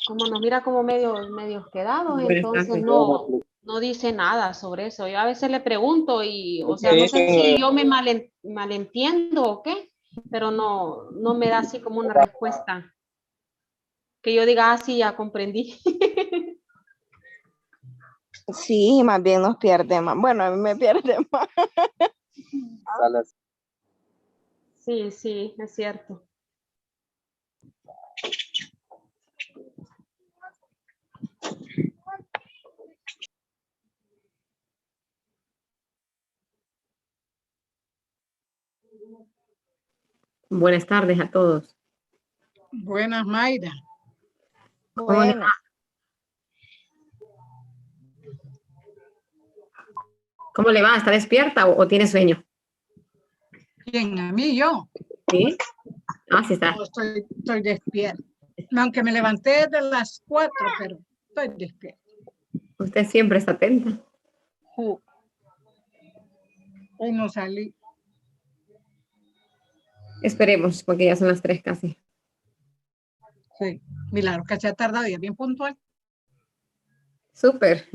como nos mira como medios quedados, Buenas entonces tardes. no dice nada sobre eso. Yo a veces le pregunto y, o sea, no sé si yo me malentiendo o qué, pero no me da así como una respuesta que yo diga, ah, sí, ya comprendí. Sí, más bien nos pierde más. Bueno, a mí me pierde más. Sí, sí, es cierto. Buenas tardes a todos. Buenas, Mayra. ¿Cómo le va? Buenas. ¿Cómo le va? ¿Está despierta o tiene sueño? ¿Quién? ¿A mí? ¿Yo? Sí. Ah, sí está. No, estoy despierta. Aunque me levanté de las 4, pero estoy despierta. Usted siempre está atenta. Hoy no salí. Esperemos, porque ya son las 3 casi. Sí. Milagro que se ha tardado y es bien puntual. Súper.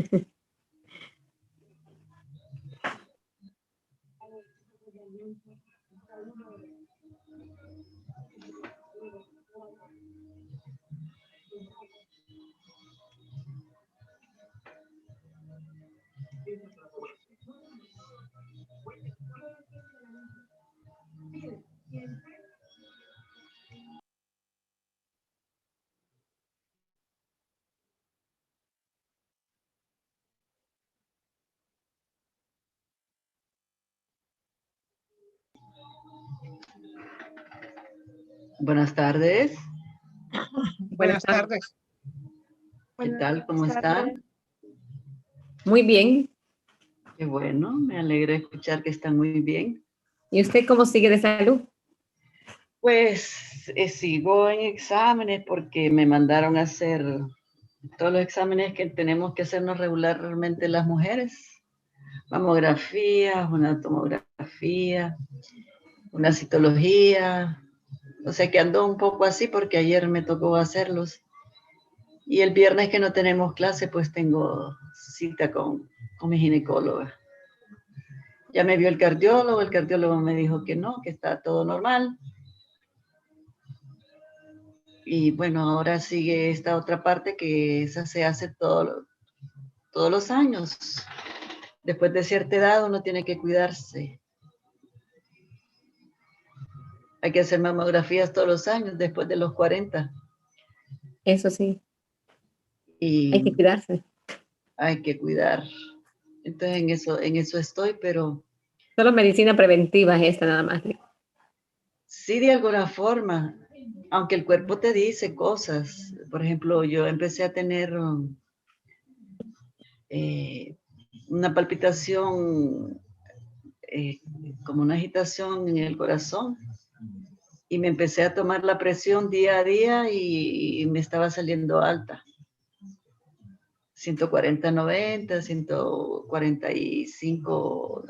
Buenas tardes. Buenas tardes. ¿Qué tal? ¿Cómo están? Muy bien. Qué bueno, me alegra escuchar que están muy bien. ¿Y usted cómo sigue de salud? Pues sigo en exámenes porque me mandaron a hacer todos los exámenes que tenemos que hacernos regularmente las mujeres. Mamografía, una tomografía, una citología. O sea que ando un poco así porque ayer me tocó hacerlos. Y el viernes que no tenemos clase, pues tengo cita con mi ginecóloga. Ya me vio el cardiólogo me dijo que no, que está todo normal. Y bueno, ahora sigue esta otra parte que esa se hace todos los años. Después de cierta edad uno tiene que cuidarse. Hay que hacer mamografías todos los años, después de los 40. Eso sí. Y Hay que cuidarse. hay que cuidar. Entonces en eso estoy, pero Solo medicina preventiva es esta nada más. sí, de alguna forma, aunque el cuerpo te dice cosas. Por ejemplo, yo empecé a tener una palpitación, como una agitación en el corazón, y me empecé a tomar la presión día a día y me estaba saliendo alta. 140/90, 145,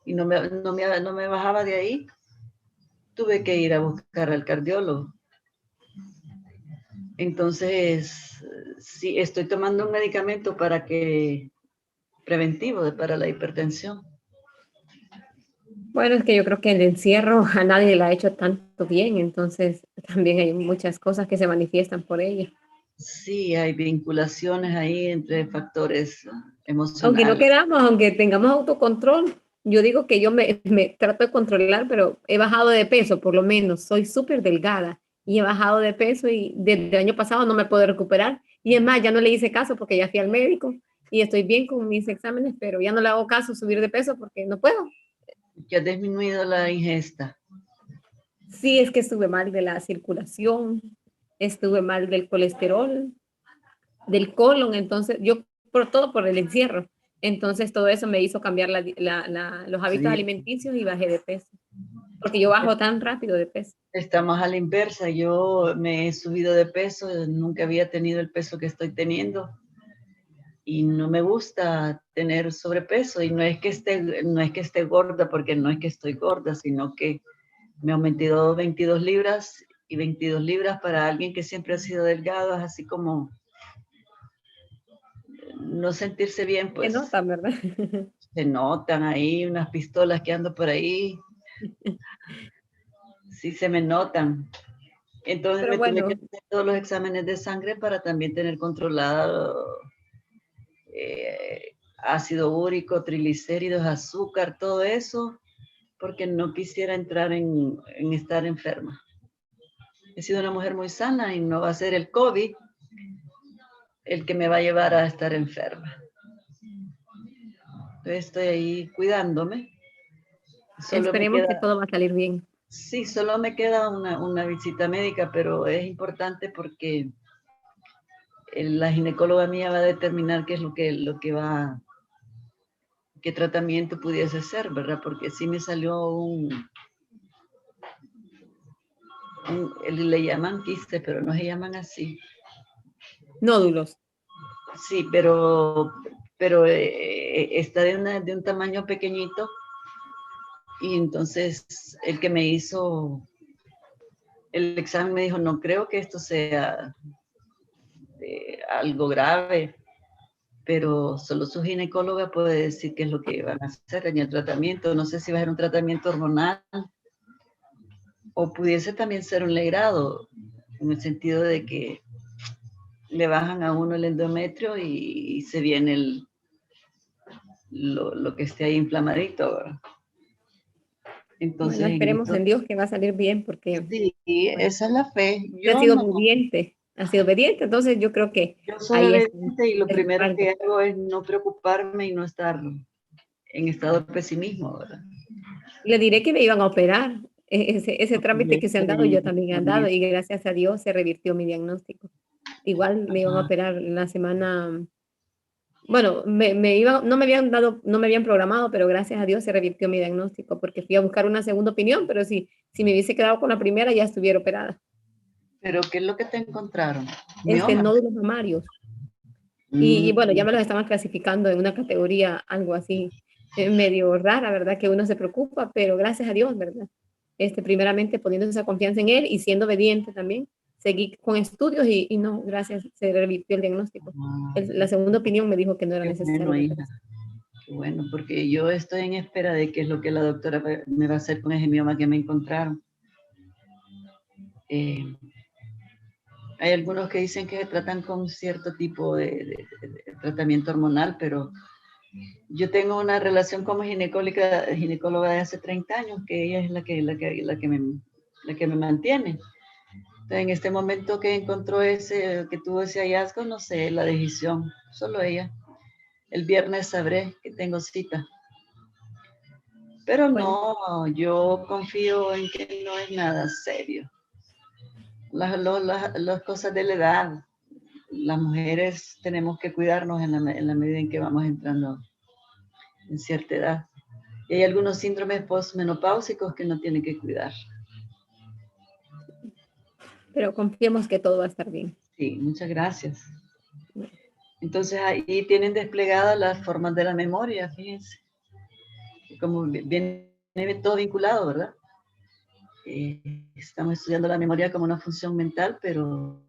y no me bajaba de ahí. Tuve que ir a buscar al cardiólogo. Entonces, sí, estoy tomando un medicamento preventivo para la hipertensión. Bueno, es que yo creo que el encierro a nadie le ha hecho tanto bien, entonces también hay muchas cosas que se manifiestan por ello. Sí, hay vinculaciones ahí entre factores Aunque no emocionales. queramos, aunque tengamos autocontrol, yo digo que yo me trato de controlar, pero he bajado de peso, por lo menos, soy súper delgada y he bajado de peso y desde el año pasado no me puedo recuperar. Y es más, ya no le hice caso porque ya fui al médico y estoy bien con mis exámenes, pero ya no le hago caso subir de peso porque no puedo. Que ha disminuido la ingesta. Sí, es que estuve mal de la circulación, estuve mal del colesterol, del colon, entonces yo por todo por el encierro. Entonces todo eso me hizo cambiar los hábitos Sí, alimenticios y bajé de peso, porque yo bajo tan rápido de peso. estamos a la inversa. Yo me he subido de peso, nunca había tenido el peso que estoy teniendo y no me gusta tener sobrepeso. Y no es que esté gorda, porque no es que estoy gorda, sino que me he aumentado 22 libras y 22 libras para alguien que siempre ha sido delgado, es así como no sentirse bien, Se pues nota, ¿verdad? se notan ahí unas pistolas que ando por ahí, sí se me notan. Entonces Pero me tuve que bueno, hacer todos los exámenes de sangre para también tener controlado ácido úrico, triglicéridos, azúcar, todo eso, porque no quisiera entrar en estar enferma. He sido una mujer muy sana y no va a ser el COVID el que me va a llevar a estar enferma. Entonces estoy ahí cuidándome. Solo me esperemos que queda, todo va a salir bien. sí, solo me queda una visita médica, pero es importante porque la ginecóloga mía va a determinar qué es lo que va, qué tratamiento pudiese ser, ¿verdad? Porque sí me salió le llaman quiste, pero no se llaman así. Nódulos. Sí, pero está de un tamaño pequeñito y entonces el que me hizo el examen me dijo, no creo que esto sea algo grave, pero solo su ginecóloga puede decir qué es lo que van a hacer en el tratamiento. No sé si va a ser un tratamiento hormonal o pudiese también ser un legrado, en el sentido de que le bajan a uno el endometrio y se viene lo que esté ahí inflamadito, ¿verdad? Bueno, Entonces, esperemos en Dios que va a salir bien porque sí, bueno, esa es la fe. ha sido obediente, ha sido obediente, entonces yo creo que Yo soy ahí está obediente y lo el primero respaldo. que hago es no preocuparme y no estar en estado de pesimismo, ¿verdad? Le diré que me iban a operar. Ese trámite que se han dado, yo también he andado y gracias a Dios se revirtió mi diagnóstico. Igual me iban a operar la semana, bueno, no me habían dado, no me habían programado, pero gracias a Dios se revirtió mi diagnóstico porque fui a buscar una segunda opinión, pero si me hubiese quedado con la primera ya estuviera operada. Pero ¿qué es lo que te encontraron? Mioma. Nódulos mamarios. Y bueno, ya me los estaban clasificando en una categoría, algo así, medio rara, ¿verdad? Que uno se preocupa, pero gracias a Dios, ¿verdad? Primeramente poniendo esa confianza en él y siendo obediente también. Seguí con estudios y no, gracias, se revirtió el diagnóstico. La segunda opinión me dijo que no era Qué necesario. bueno, hija. Qué bueno, porque yo estoy en espera de qué es lo que la doctora me va a hacer con ese mioma que me encontraron. Hay algunos que dicen que se tratan con cierto tipo de tratamiento hormonal, pero yo tengo una relación como ginecóloga de hace 30 años, que ella es la que me mantiene. Entonces, en este momento que encontró que tuvo ese hallazgo, no sé la decisión, solo ella. El viernes sabré que tengo cita. Pero Bueno, no, yo confío en que no es nada serio. Las cosas de la edad, las mujeres tenemos que cuidarnos en la medida en que vamos entrando en cierta edad. Y hay algunos síndromes postmenopáusicos que no tienen que cuidar. pero confiemos que todo va a estar bien. Sí, muchas gracias. Entonces ahí tienen desplegadas las formas de la memoria, fíjense. Como viene todo vinculado, ¿verdad? Estamos estudiando la memoria como una función mental, pero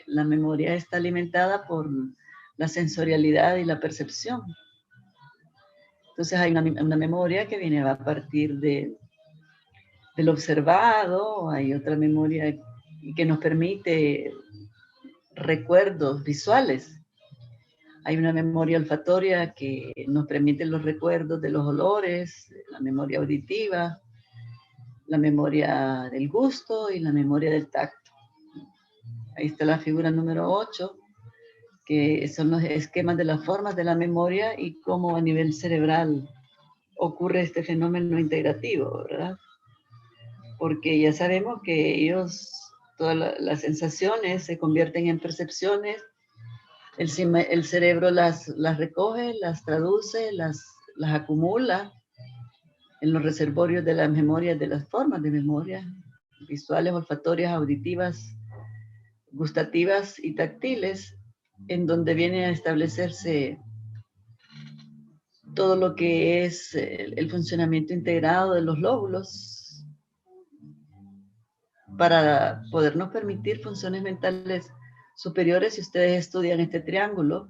la memoria está alimentada por la sensorialidad y la percepción. Entonces hay una memoria que viene a partir del observado, hay otra memoria que nos permite recuerdos visuales. Hay una memoria olfatoria que nos permite los recuerdos de los olores, la memoria auditiva, la memoria del gusto y la memoria del tacto. Ahí está la figura número 8, que son los esquemas de las formas de la memoria y cómo a nivel cerebral ocurre este fenómeno integrativo, ¿verdad? Porque ya sabemos que todas las sensaciones se convierten en percepciones, el cerebro las recoge, las traduce, las acumula en los reservorios de las memorias, de las formas de memoria, visuales, olfatorias, auditivas, gustativas y táctiles, en donde viene a establecerse todo lo que es el funcionamiento integrado de los lóbulos. para podernos permitir funciones mentales superiores. Si ustedes estudian este triángulo,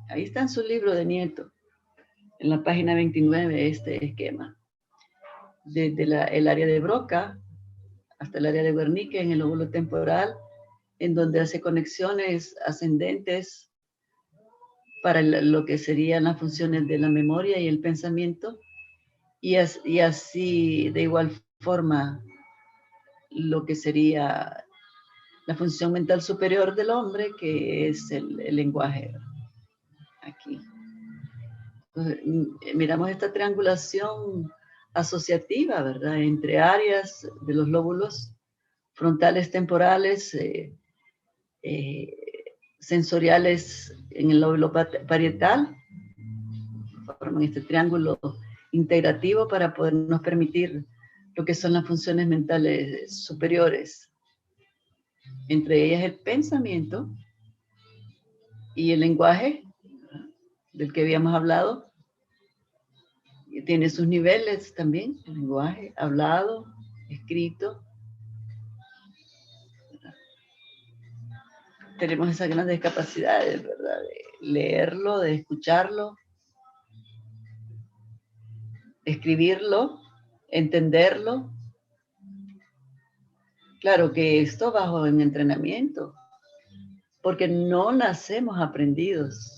ahí está en su libro de Nieto, en la página 29, este esquema. Desde el área de Broca hasta el área de Wernicke en el lóbulo temporal, en donde hace conexiones ascendentes para lo que serían las funciones de la memoria y el pensamiento, y así de igual forma lo que sería la función mental superior del hombre, que es el lenguaje. Aquí. Entonces, miramos esta triangulación asociativa, ¿verdad? Entre áreas de los lóbulos frontales temporales, sensoriales en el lóbulo parietal, forman este triángulo integrativo para podernos permitir lo que son las funciones mentales superiores. Entre ellas el pensamiento y el lenguaje, del que habíamos hablado. Tiene sus niveles también, el lenguaje hablado, escrito. Tenemos esas grandes capacidades, ¿verdad? De leerlo, de escucharlo, escribirlo, entenderlo. Claro que esto bajo un entrenamiento, porque no nacemos aprendidos.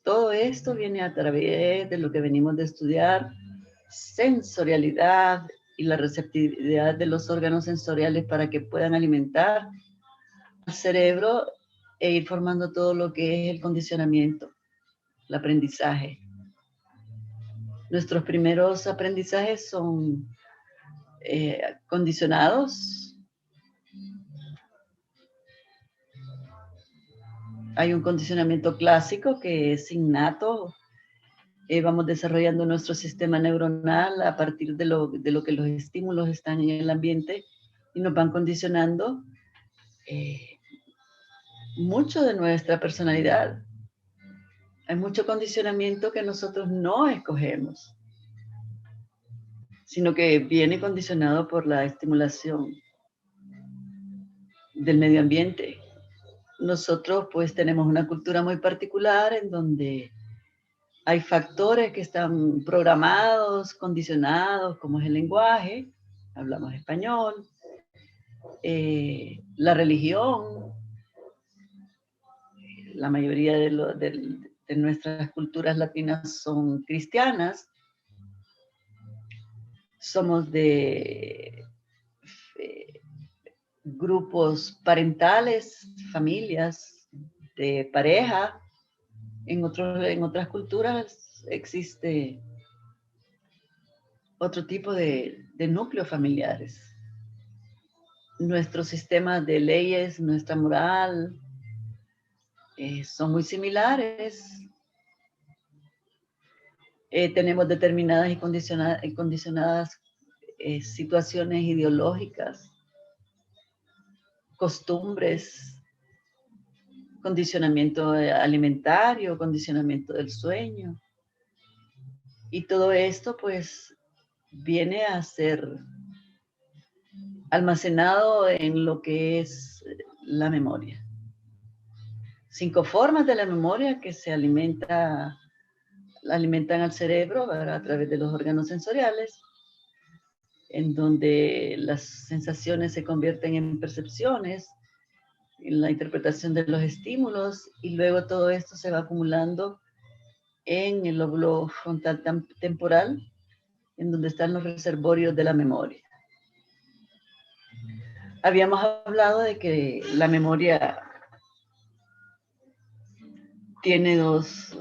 Todo esto viene a través de lo que venimos de estudiar, sensorialidad y la receptividad de los órganos sensoriales para que puedan alimentar al cerebro e ir formando todo lo que es el condicionamiento, el aprendizaje. Nuestros primeros aprendizajes son condicionados. Hay un condicionamiento clásico que es innato. Vamos desarrollando nuestro sistema neuronal a partir de lo que los estímulos están en el ambiente y nos van condicionando mucho de nuestra personalidad. Hay mucho condicionamiento que nosotros no escogemos, sino que viene condicionado por la estimulación del medio ambiente. Nosotros pues tenemos una cultura muy particular en donde hay factores que están programados, condicionados, como es el lenguaje, hablamos español, la religión, la mayoría de nuestras culturas latinas son cristianas, somos de grupos parentales, familias, de pareja. En otras culturas existe otro tipo de núcleos familiares. Nuestros sistemas de leyes, nuestra moral, son muy similares. Tenemos determinadas y condicionadas situaciones ideológicas, costumbres, condicionamiento alimentario, condicionamiento del sueño. Y todo esto pues viene a ser almacenado en lo que es la memoria. 5 formas de la memoria que se alimentan al cerebro, ¿verdad? A través de los órganos sensoriales, en donde las sensaciones se convierten en percepciones, en la interpretación de los estímulos, y luego todo esto se va acumulando en el lóbulo frontal temporal, en donde están los reservorios de la memoria. Habíamos hablado de que la memoria tiene dos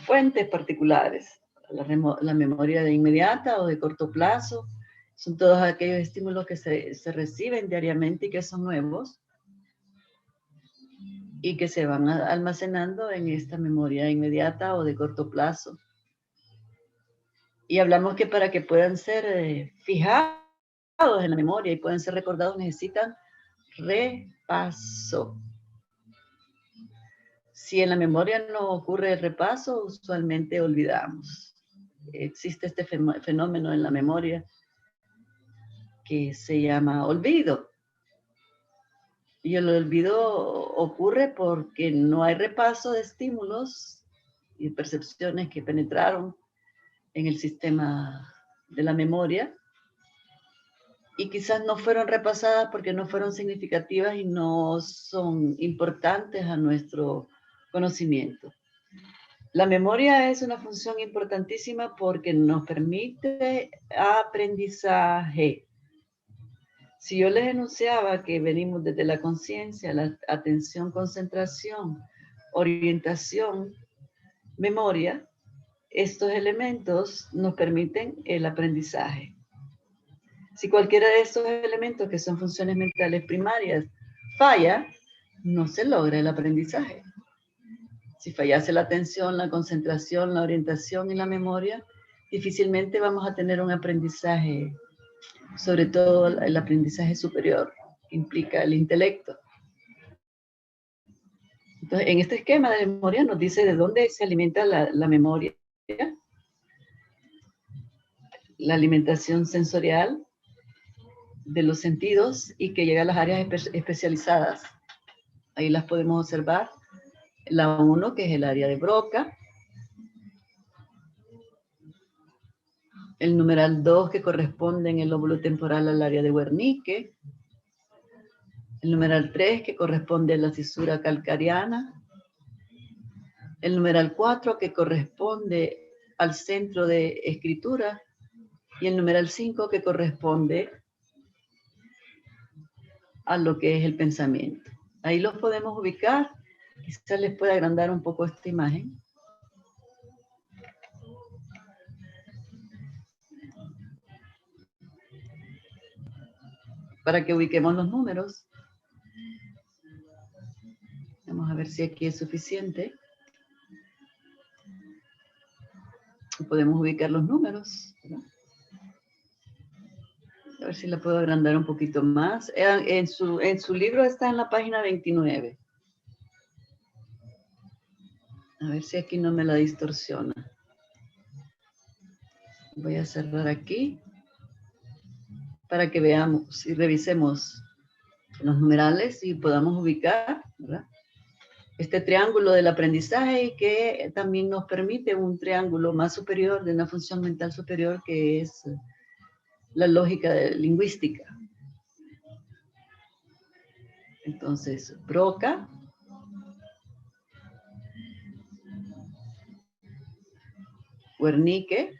fuentes particulares. La memoria de inmediata o de corto plazo son todos aquellos estímulos que se reciben diariamente y que son nuevos y que se van almacenando en esta memoria inmediata o de corto plazo. Y hablamos que para que puedan ser fijados en la memoria y puedan ser recordados necesitan repaso. Si en la memoria no ocurre el repaso, usualmente olvidamos. existe este fenómeno en la memoria que se llama olvido. Y el olvido ocurre porque no hay repaso de estímulos y percepciones que penetraron en el sistema de la memoria y quizás no fueron repasadas porque no fueron significativas y no son importantes a nuestro conocimiento. La memoria es una función importantísima porque nos permite aprendizaje. Si yo les enunciaba que venimos desde la conciencia, la atención, concentración, orientación, memoria, estos elementos nos permiten el aprendizaje. Si cualquiera de estos elementos, que son funciones mentales primarias, falla, no se logra el aprendizaje. Si fallase la atención, la concentración, la orientación y la memoria, difícilmente vamos a tener un aprendizaje, sobre todo el aprendizaje superior, que implica el intelecto. Entonces, en este esquema de memoria nos dice de dónde se alimenta la memoria. La alimentación sensorial de los sentidos y que llega a las áreas especializadas. Ahí las podemos observar. La 1, que es el área de Broca. El numeral 2, que corresponde en el lóbulo temporal al área de Wernicke. El numeral 3, que corresponde a la cisura calcariana. El numeral 4, que corresponde al centro de escritura. Y el numeral 5, que corresponde a lo que es el pensamiento. Ahí los podemos ubicar. Quizás les pueda agrandar un poco esta imagen. Para que ubiquemos los números. Vamos a ver si aquí es suficiente. Podemos ubicar los números, ¿verdad? A ver si la puedo agrandar un poquito más. En su libro está en la página 29. A ver si aquí no me la distorsiona. Voy a cerrar aquí para que veamos y revisemos los numerales y podamos ubicar, ¿verdad?, este triángulo del aprendizaje que también nos permite un triángulo más superior de una función mental superior que es la lógica lingüística. Entonces, Broca, Wernicke,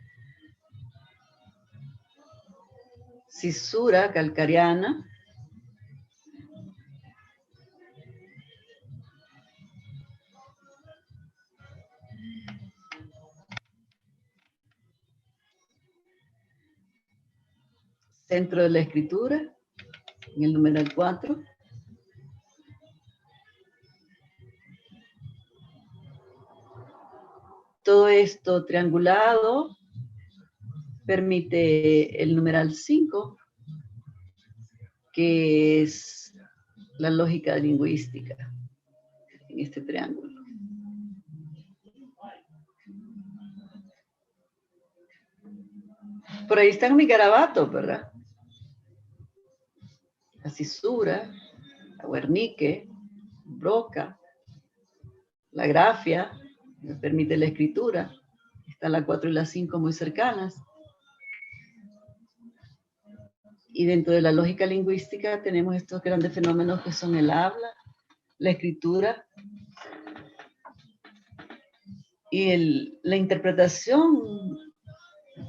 cisura calcariana, centro de la escritura, en el numeral 4. Todo esto triangulado permite el numeral 5, que es la lógica lingüística en este triángulo. Por ahí están mis garabatos, ¿verdad? La cisura, la Wernicke, Broca, la grafia, que permite la escritura. Están la 4 y la 5 muy cercanas. Y dentro de la lógica lingüística tenemos estos grandes fenómenos que son el habla, la escritura y la interpretación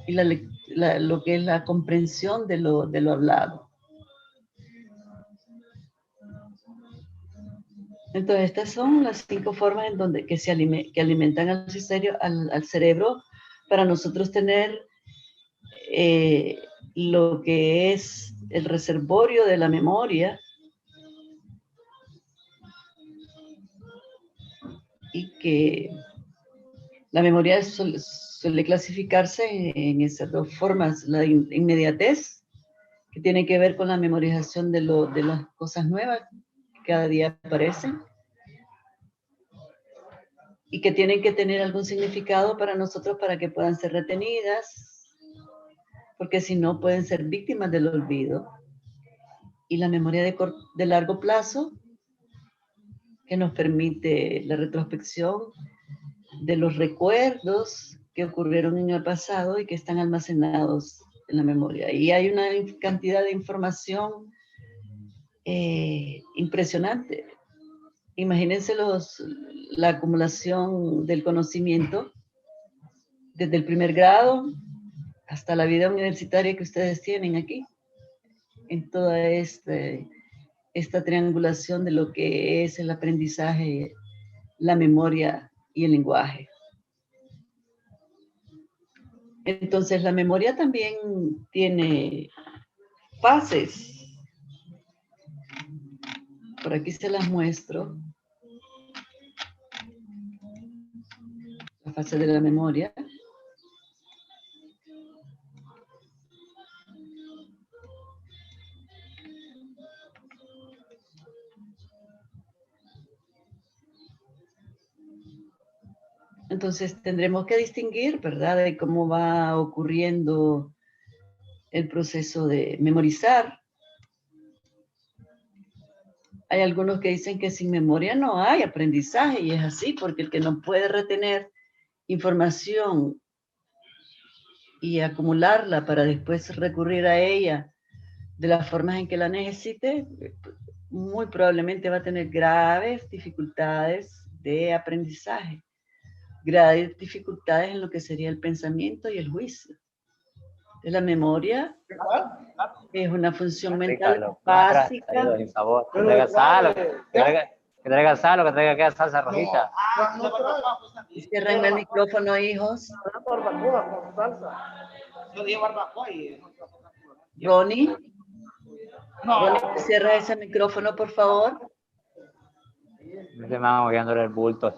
y lo que es la comprensión de lo hablado. Entonces, estas son las 5 formas en donde que alimentan al cerebro para nosotros tener lo que es el reservorio de la memoria y que la memoria suele clasificarse en esas 2 formas, la inmediatez, que tiene que ver con la memorización de las cosas nuevas que cada día aparecen, y que tienen que tener algún significado para nosotros para que puedan ser retenidas, porque si no pueden ser víctimas del olvido. Y la memoria de largo plazo, que nos permite la retrospección de los recuerdos que ocurrieron en el pasado y que están almacenados en la memoria. Y hay una cantidad de información impresionante. Imagínense la acumulación del conocimiento desde el primer grado hasta la vida universitaria que ustedes tienen aquí, en toda esta triangulación de lo que es el aprendizaje, la memoria y el lenguaje. Entonces, la memoria también tiene fases. Por aquí se las muestro. La fase de la memoria. Entonces tendremos que distinguir, ¿verdad?, de cómo va ocurriendo el proceso de memorizar. Hay algunos que dicen que sin memoria no hay aprendizaje, y es así, porque el que no puede retener información y acumularla para después recurrir a ella de las formas en que la necesite, muy probablemente va a tener graves dificultades de aprendizaje, graves dificultades en lo que sería el pensamiento y el juicio. De la memoria es una función mental básica. Sin sabor. Que traiga sal, que traiga sal o que traiga aquella salsa rojita. Cierren el micrófono, hijos. Ronnie, cierra ese micrófono, por favor. Me se van moviéndole el bulto.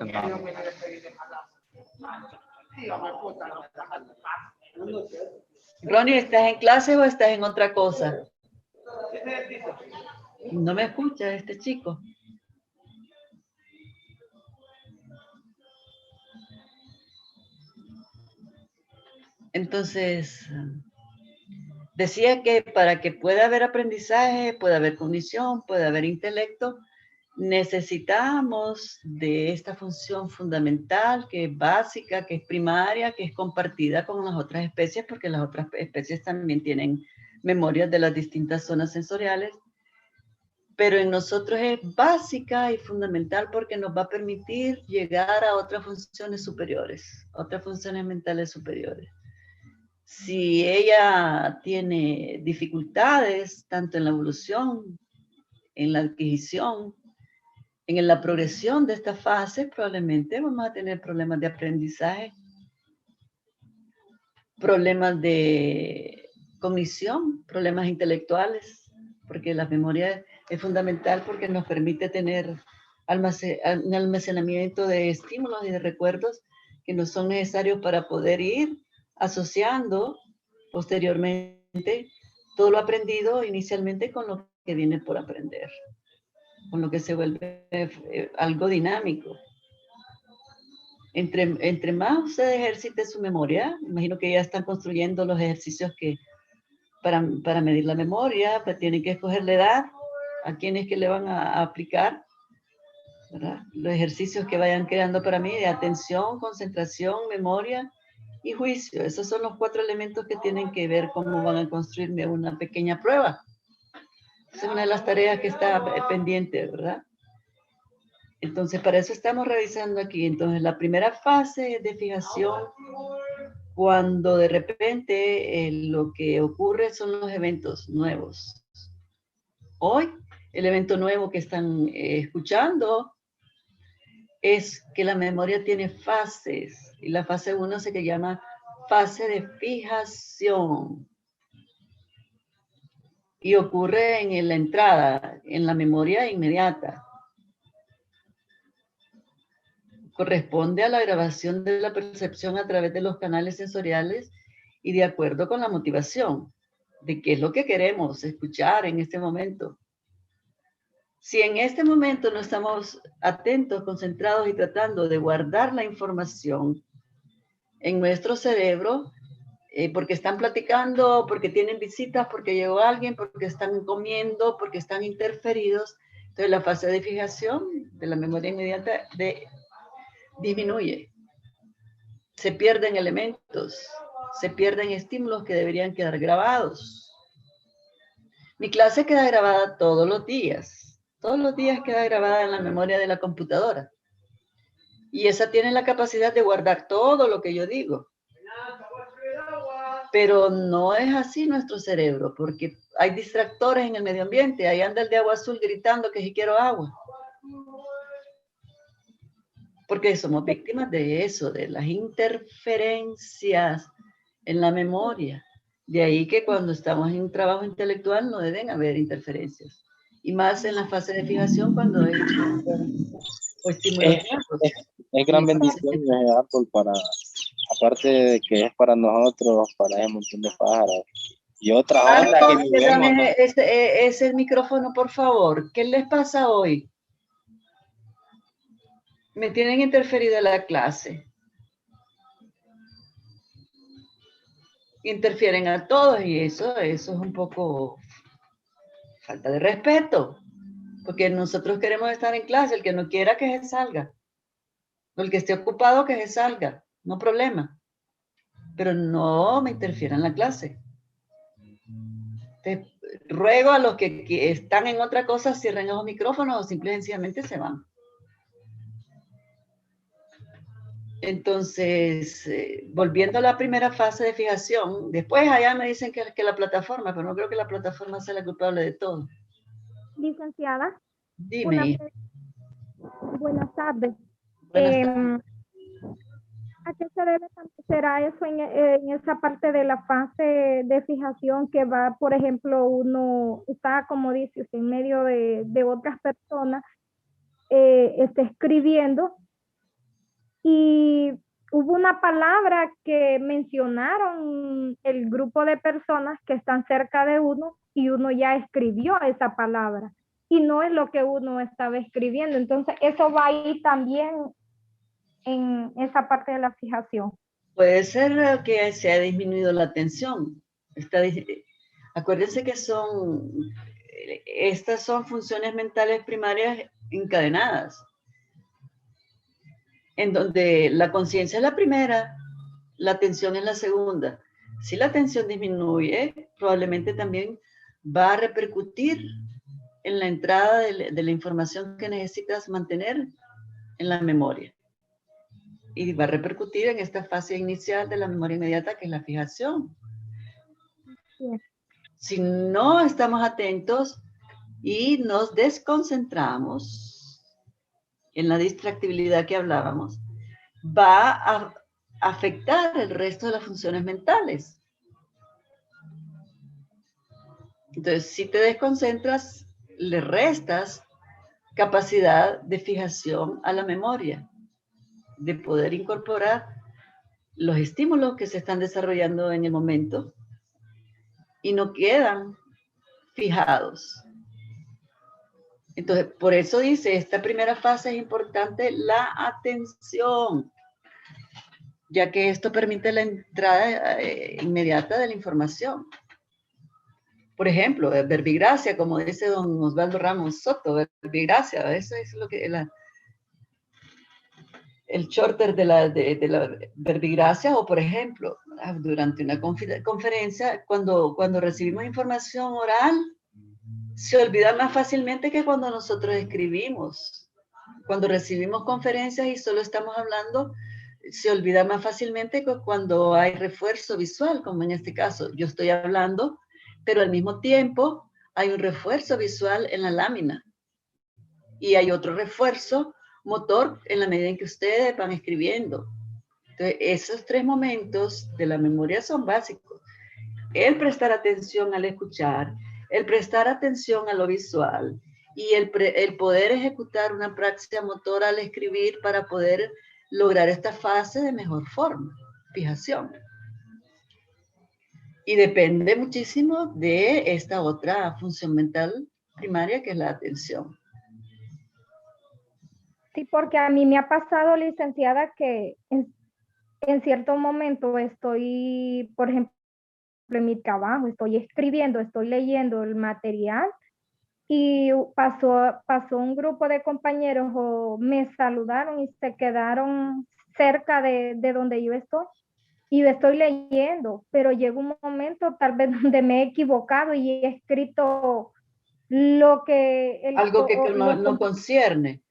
Ronnie, ¿estás en clase o estás en otra cosa? No me escucha este chico. Entonces, decía que para que pueda haber aprendizaje, pueda haber cognición, pueda haber intelecto, necesitamos de esta función fundamental, que es básica, que es primaria, que es compartida con las otras especies, porque las otras especies también tienen memorias de las distintas zonas sensoriales, pero en nosotros es básica y fundamental porque nos va a permitir llegar a otras funciones superiores, otras funciones mentales superiores. Si ella tiene dificultades, tanto en la evolución, en la adquisición, en la progresión de esta fase, probablemente vamos a tener problemas de aprendizaje, problemas de cognición, problemas intelectuales, porque la memoria es fundamental porque nos permite tener un almacenamiento de estímulos y de recuerdos que nos son necesarios para poder ir asociando posteriormente todo lo aprendido inicialmente con lo que viene por aprender, con lo que se vuelve algo dinámico. Entre más usted ejercite su memoria, imagino que ya están construyendo los ejercicios que para medir la memoria, pues tienen que escoger la edad, a quienes que le van a aplicar, ¿verdad? Los ejercicios que vayan creando para mí de atención, concentración, memoria y juicio. Esos son los 4 elementos que tienen que ver cómo van a construirme una pequeña prueba. Es una de las tareas que está pendiente, ¿verdad? Entonces, para eso estamos revisando aquí. Entonces, la primera fase es de fijación, cuando de repente lo que ocurre son los eventos nuevos. Hoy, el evento nuevo que están escuchando es que la memoria tiene fases. Y la fase 1 se llama fase de fijación. Y ocurre en la entrada, en la memoria inmediata. Corresponde a la grabación de la percepción a través de los canales sensoriales y de acuerdo con la motivación de qué es lo que queremos escuchar en este momento. Si en este momento no estamos atentos, concentrados y tratando de guardar la información en nuestro cerebro, porque están platicando, porque tienen visitas, porque llegó alguien, porque están comiendo, porque están interferidos, entonces la fase de fijación de la memoria inmediata disminuye. Se pierden elementos, se pierden estímulos que deberían quedar grabados. Mi clase queda grabada todos los días queda grabada en la memoria de la computadora. Y esa tiene la capacidad de guardar todo lo que yo digo. Pero no es así nuestro cerebro, porque hay distractores en el medio ambiente. Ahí anda el de agua azul gritando que si quiero agua. Porque somos víctimas de eso, de las interferencias en la memoria. De ahí que cuando estamos en un trabajo intelectual no deben haber interferencias. Y más en la fase de fijación cuando hay estímulos nuevos. Es gran bendición de Apple para, aparte de que es para nosotros, para ese montón de pájaros. Y otra onda que ni vemos, ¿no? Es el micrófono, por favor. ¿Qué les pasa hoy? Me tienen interferido la clase. Interfieren a todos y eso es un poco falta de respeto. Porque nosotros queremos estar en clase. El que no quiera que se salga. O el que esté ocupado que se salga. No problema. Pero no me interfieran en la clase. Te ruego a los que están en otra cosa, cierren los micrófonos o simple y sencillamente se van. Entonces, volviendo a la primera fase de fijación, después allá me dicen que la plataforma, pero no creo que la plataforma sea la culpable de todo. Licenciada. Dime. Buenas tardes. Buenas tardes. ¿A qué se debe será eso en esa parte de la fase de fijación que va, por ejemplo, uno está, como dice usted, en medio de otras personas, está escribiendo y hubo una palabra que mencionaron el grupo de personas que están cerca de uno y uno ya escribió esa palabra y no es lo que uno estaba escribiendo. Entonces, eso va ahí también en esa parte de la fijación. Puede ser que se ha disminuido la atención. Acuérdense que estas son funciones mentales primarias encadenadas, en donde la conciencia es la primera, la atención es la segunda. Si la atención disminuye, probablemente también va a repercutir en la entrada de la información que necesitas mantener en la memoria. Y va a repercutir en esta fase inicial de la memoria inmediata, que es la fijación. Bien. Si no estamos atentos y nos desconcentramos en la distractibilidad que hablábamos, va a afectar el resto de las funciones mentales. Entonces, si te desconcentras, le restas capacidad de fijación a la memoria, de poder incorporar los estímulos que se están desarrollando en el momento y no quedan fijados. Entonces, por eso dice, esta primera fase es importante, la atención, ya que esto permite la entrada inmediata de la información. Por ejemplo, verbigracia, como dice don Osvaldo Ramos Soto, verbigracia, eso es lo que el shorter de la verbigracia, o por ejemplo, durante una conferencia, cuando recibimos información oral, se olvida más fácilmente que cuando nosotros escribimos. Cuando recibimos conferencias y solo estamos hablando, se olvida más fácilmente que cuando hay refuerzo visual, como en este caso. Yo estoy hablando, pero al mismo tiempo hay un refuerzo visual en la lámina. Y hay otro refuerzo motor en la medida en que ustedes van escribiendo. Entonces, esos tres momentos de la memoria son básicos. El prestar atención al escuchar, el prestar atención a lo visual y el poder ejecutar una práctica motora al escribir para poder lograr esta fase de mejor forma, fijación. Y depende muchísimo de esta otra función mental primaria que es la atención. Sí, porque a mí me ha pasado, licenciada, que en cierto momento estoy, por ejemplo, en mi trabajo, estoy escribiendo, estoy leyendo el material y pasó un grupo de compañeros o me saludaron y se quedaron cerca de donde yo estoy y yo estoy leyendo, pero llega un momento tal vez donde me he equivocado y he escrito lo que Algo que no concierne.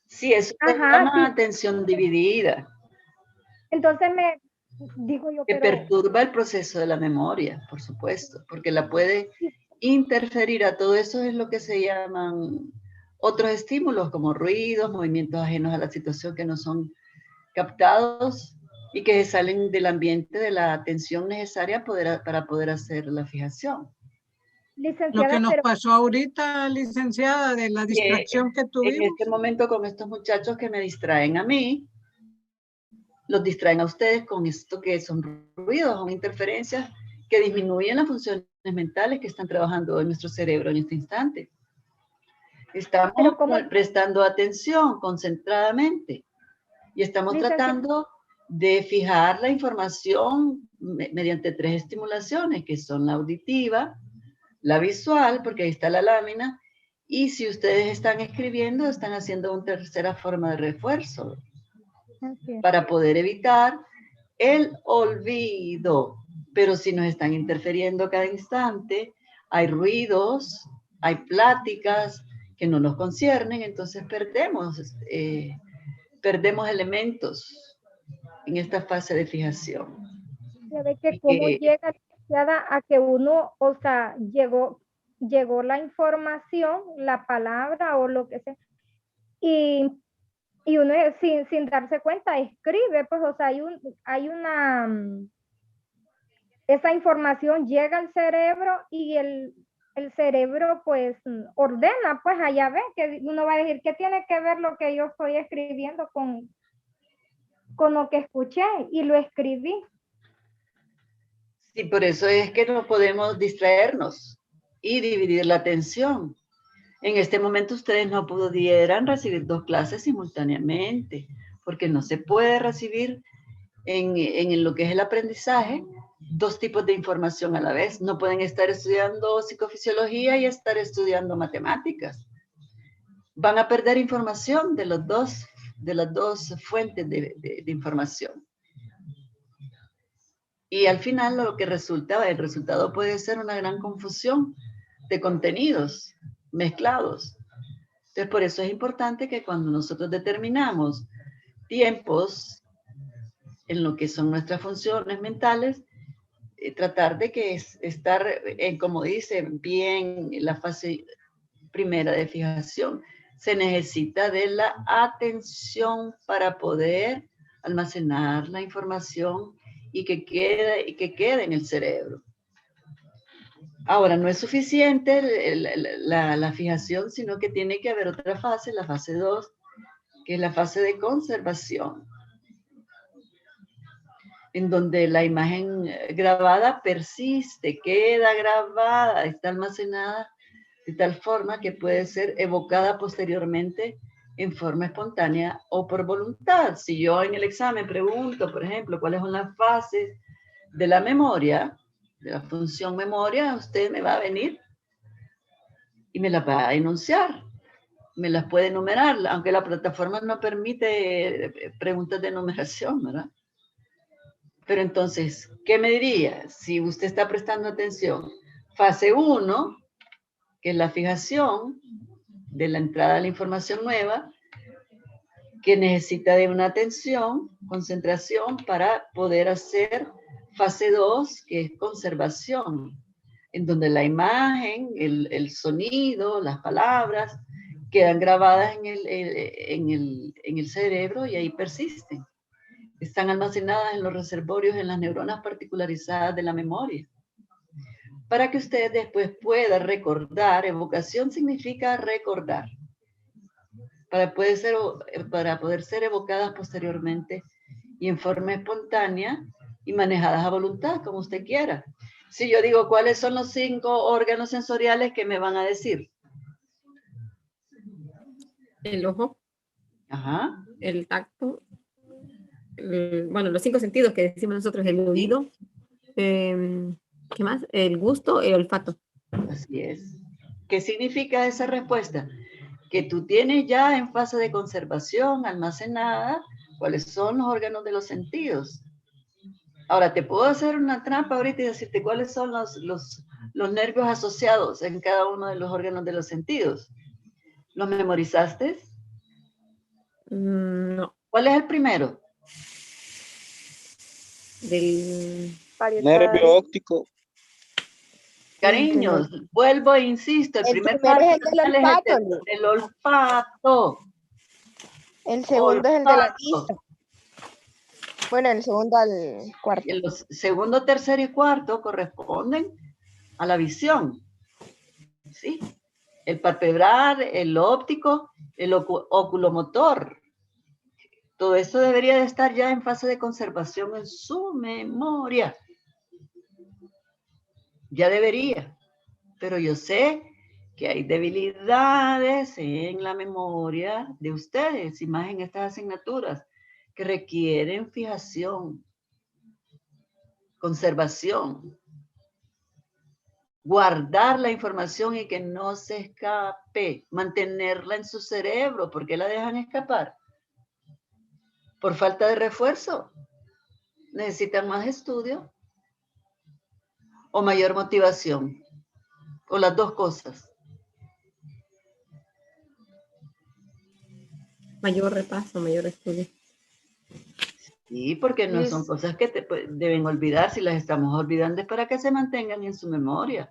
Sí, eso se Ajá, llama sí. atención dividida, Entonces me digo yo, que pero perturba el proceso de la memoria, por supuesto, porque la puede interferir a todo eso, es lo que se llaman otros estímulos como ruidos, movimientos ajenos a la situación que no son captados y que salen del ambiente de la atención necesaria para poder hacer la fijación. Lo que licenciada, nos pero pasó ahorita, licenciada, de la distracción que En tuvimos. este momento con estos muchachos que me distraen a mí, los distraen a ustedes con esto que son ruidos, son interferencias que disminuyen las funciones mentales que están trabajando en nuestro cerebro en este instante. Estamos pero ¿cómo, prestando atención concentradamente y estamos licenciada? tratando de fijar la información mediante 3 estimulaciones, que son la auditiva, la visual, porque ahí está la lámina, y si ustedes están escribiendo, están haciendo una tercera forma de refuerzo para poder evitar el olvido. Pero si nos están interfiriendo cada instante, hay ruidos, hay pláticas que no nos conciernen, entonces perdemos elementos en esta fase de fijación. Ya ve que cómo llega, licenciada, a que uno, o sea, llegó la información, la palabra o lo que sea, y uno sin darse cuenta escribe, pues, o sea, hay una, esa información llega al cerebro y el cerebro, pues, ordena, pues, allá ve, que uno va a decir, ¿qué tiene que ver lo que yo estoy escribiendo con lo que escuché? Y lo escribí. Sí, por eso es que no podemos distraernos y dividir la atención. En este momento ustedes no pudieran recibir 2 clases simultáneamente, porque no se puede recibir en lo que es el aprendizaje 2 tipos de información a la vez. No pueden estar estudiando psicofisiología y estar estudiando matemáticas. Van a perder información de las dos fuentes de información. Y al final lo que resulta, el resultado puede ser una gran confusión de contenidos mezclados. Entonces, por eso es importante que cuando nosotros determinamos tiempos en lo que son nuestras funciones mentales, tratar de que estar, como dice, bien la fase primera de fijación. Se necesita de la atención para poder almacenar la información y que quede en el cerebro. Ahora, no es suficiente la fijación, sino que tiene que haber otra fase, la fase 2, que es la fase de conservación, en donde la imagen grabada persiste, queda grabada, está almacenada de tal forma que puede ser evocada posteriormente en forma espontánea o por voluntad. Si yo en el examen pregunto, por ejemplo, cuáles son las fases de la memoria, de la función memoria, usted me va a venir y me las va a enunciar, me las puede enumerar, aunque la plataforma no permite preguntas de enumeración, ¿verdad? Pero entonces, ¿qué me diría? Si usted está prestando atención, fase 1, que es la fijación de la entrada de la información nueva, que necesita de una atención, concentración, para poder hacer fase 2, que es conservación, en donde la imagen, el sonido, las palabras, quedan grabadas en el cerebro y ahí persisten. Están almacenadas en los reservorios, en las neuronas particularizadas de la memoria. Para que usted después pueda recordar, evocación significa recordar, para poder ser evocadas posteriormente y en forma espontánea y manejadas a voluntad, como usted quiera. Si yo digo, ¿cuáles son los 5 órganos sensoriales que me van a decir? El ojo. Ajá. el tacto, bueno, los 5 sentidos que decimos nosotros, el oído, ¿qué más? El gusto, el olfato. Así es. ¿Qué significa esa respuesta? Que tú tienes ya en fase de conservación almacenada cuáles son los órganos de los sentidos. Ahora, te puedo hacer una trampa ahorita y decirte cuáles son los nervios asociados en cada uno de los órganos de los sentidos. ¿Los memorizaste? No. ¿Cuál es el primero? Del... Nervio óptico. Cariños, vuelvo e insisto, el primer primero es el paso del es olfato. el olfato. El segundo es el de la Olfato. vista. Bueno, el segundo al cuarto. Y los segundo, tercero y cuarto corresponden a la visión. ¿Sí? El palpebral, el óptico, el oculomotor. Todo esto debería de estar ya en fase de conservación en su memoria. Ya debería. Pero yo sé que hay debilidades en la memoria de ustedes, y más en estas asignaturas, que requieren fijación, conservación, guardar la información y que no se escape, mantenerla en su cerebro. ¿Por qué la dejan escapar? Por falta de refuerzo. Necesitan más estudio o mayor motivación, o las dos cosas. Mayor repaso, mayor estudio. Sí, porque no son cosas que deben olvidar. Si las estamos olvidando es para que se mantengan en su memoria.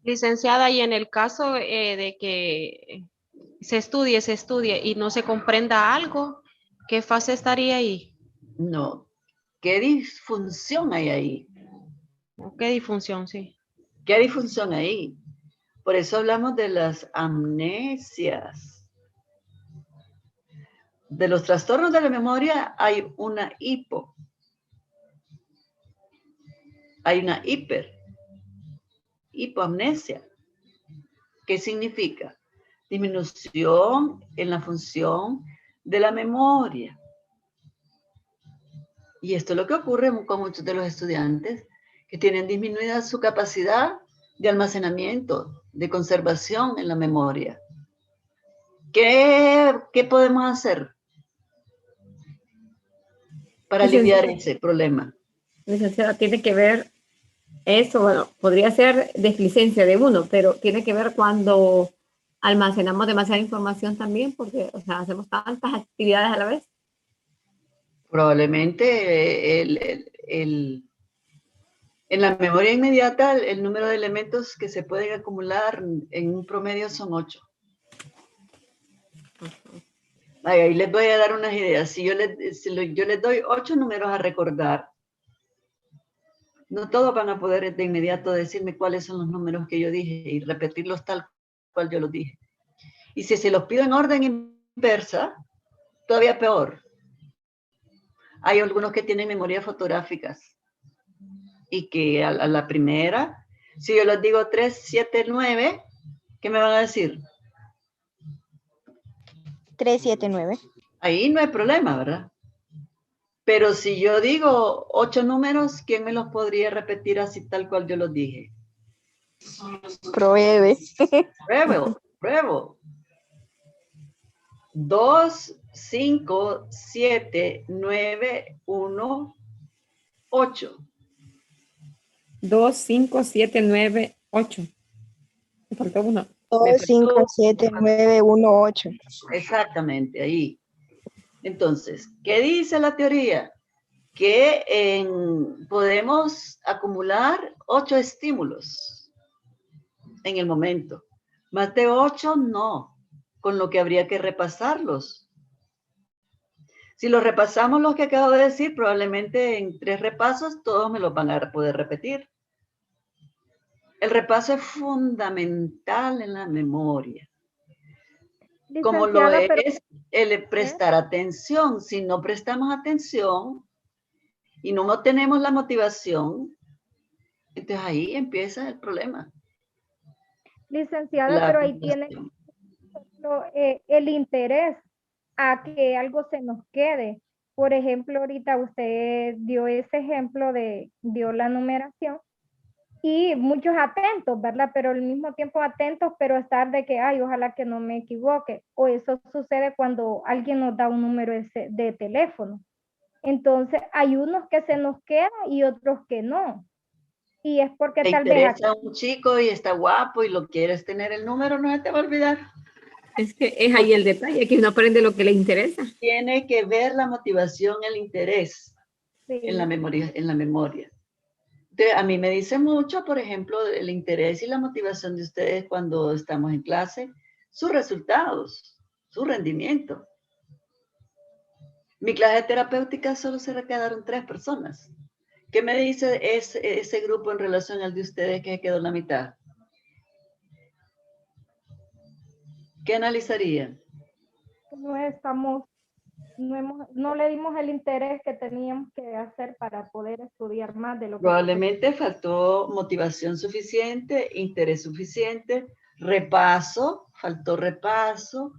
Licenciada, y en el caso de que se estudie y no se comprenda algo, ¿qué fase estaría ahí? No. ¿Qué disfunción hay ahí? ¿Qué disfunción? Sí. ¿Qué disfunción hay ahí? Por eso hablamos de las amnesias. De los trastornos de la memoria hay una hipo. Hay una hipoamnesia. ¿Qué significa? Disminución en la función de la memoria. Y esto es lo que ocurre con muchos de los estudiantes que tienen disminuida su capacidad de almacenamiento, de conservación en la memoria. ¿Qué podemos hacer para aliviar ese problema? Licenciada, tiene que ver eso, bueno, podría ser displicencia de uno, pero tiene que ver cuando almacenamos demasiada información también, porque, o sea, hacemos tantas actividades a la vez. Probablemente en la memoria inmediata el número de elementos que se pueden acumular en un promedio son 8. Ahí les voy a dar unas ideas. Si yo les doy 8 números a recordar, no todos van a poder de inmediato decirme cuáles son los números que yo dije y repetirlos tal cual yo los dije. Y si se los pido en orden inversa, todavía peor. Hay algunos que tienen memorias fotográficas y que a la primera, si yo les digo 3, 7, 9, ¿qué me van a decir? 3, 7, 9. Ahí no hay problema, ¿verdad? Pero si yo digo 8 números, ¿quién me los podría repetir así tal cual yo los dije? Pruebe. Pruebo. 2, 5, 7, 9, 1, 8. 2, 5, 7, 9, 8. Me faltó uno. 2, 5, 7, 9, 1, 8. Exactamente, ahí. Entonces, ¿qué dice la teoría? Que podemos acumular 8 estímulos en el momento. Más de 8, no. Con lo que habría que repasarlos. Si los repasamos los que acabo de decir, probablemente en 3 repasos todos me los van a poder repetir. El repaso es fundamental en la memoria. Como lo es el prestar atención. Si no prestamos atención y no tenemos la motivación, entonces ahí empieza el problema. Licenciada, pero ahí tiene el interés. a que algo se nos quede. Por ejemplo, ahorita usted dio ese ejemplo dio la numeración y muchos atentos, ¿verdad? Pero al mismo tiempo atentos, pero estar de que, ay, ojalá que no me equivoque. O eso sucede cuando alguien nos da un número de teléfono. Entonces, hay unos que se nos queda y otros que no. Y es porque Te tal vez... interesa un chico y está guapo y lo quieres tener el número, no se te va a olvidar. Es que es ahí el detalle, que uno aprende lo que le interesa. Tiene que ver la motivación, el interés Sí. en la memoria. Entonces, a mí me dice mucho, por ejemplo, el interés y la motivación de ustedes cuando estamos en clase, sus resultados, su rendimiento. Mi clase terapéutica solo se quedaron 3 personas. ¿Qué me dice ese grupo en relación al de ustedes que se quedó en la mitad? ¿Qué analizarían? No le dimos el interés que teníamos que hacer para poder estudiar más de lo que... Probablemente faltó motivación suficiente, interés suficiente, faltó repaso,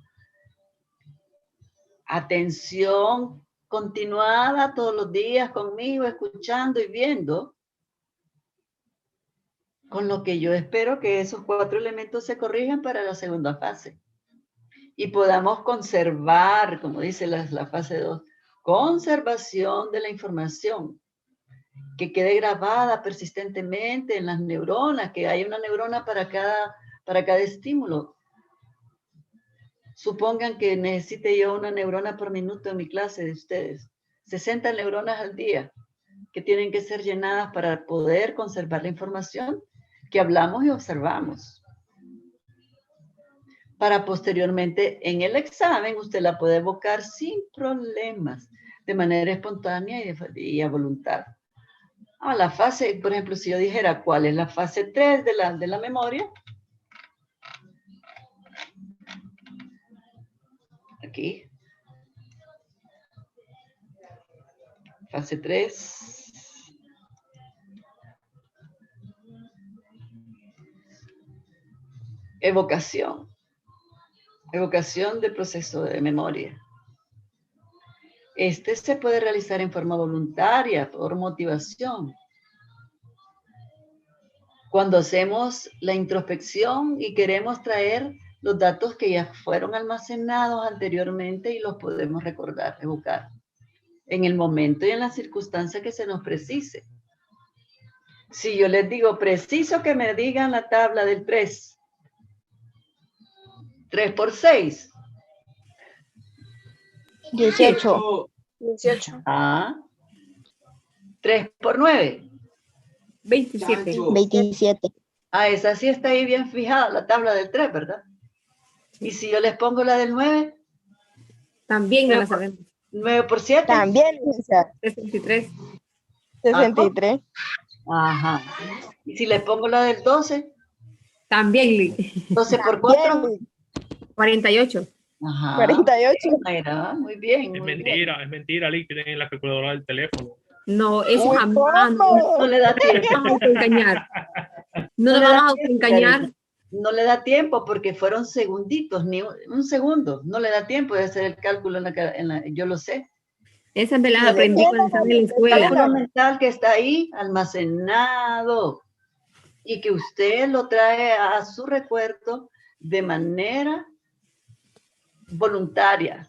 atención continuada todos los días conmigo, escuchando y viendo, con lo que yo espero que esos 4 elementos se corrijan para la segunda fase y podamos conservar, como dice la fase 2, conservación de la información, que quede grabada persistentemente en las neuronas, que haya una neurona para cada estímulo. Supongan que necesite yo una neurona por minuto en mi clase de ustedes. 60 neuronas al día que tienen que ser llenadas para poder conservar la información que hablamos y observamos. Para posteriormente en el examen usted la puede evocar sin problemas, de manera espontánea y a voluntad. La fase, por ejemplo, si yo dijera cuál es la fase 3 de la memoria. Aquí. Fase 3. Evocación. Evocación del proceso de memoria. Este se puede realizar en forma voluntaria, por motivación. Cuando hacemos la introspección y queremos traer los datos que ya fueron almacenados anteriormente y los podemos recordar, evocar, en el momento y en la circunstancia que se nos precise. Si yo les digo, preciso que me digan la tabla del 3. 3 por 6. 18. 18. 3 por 9. 27. 27. Esa sí está ahí bien fijada, la tabla del 3, ¿verdad? Y si yo les pongo la del 9. También no la sabemos. 9 por 7. También, Lisa. 63. 63. Ajá. Y si les pongo la del 12. También, Lee. 12 por 4. 48. Ajá. 48. Mira, muy bien. Es mentira, Lee, que tienen la calculadora del teléfono. No, eso Uy, jamás. No le da tiempo. No vamos a autoengañar. No le vamos a autoengañar. No le da tiempo porque fueron segunditos, ni un segundo. No le da tiempo de hacer el cálculo yo lo sé. Esa me la aprendí cuando estaba en la El escuela. cálculo mental que está ahí almacenado y que usted lo trae a su recuerdo de manera voluntaria.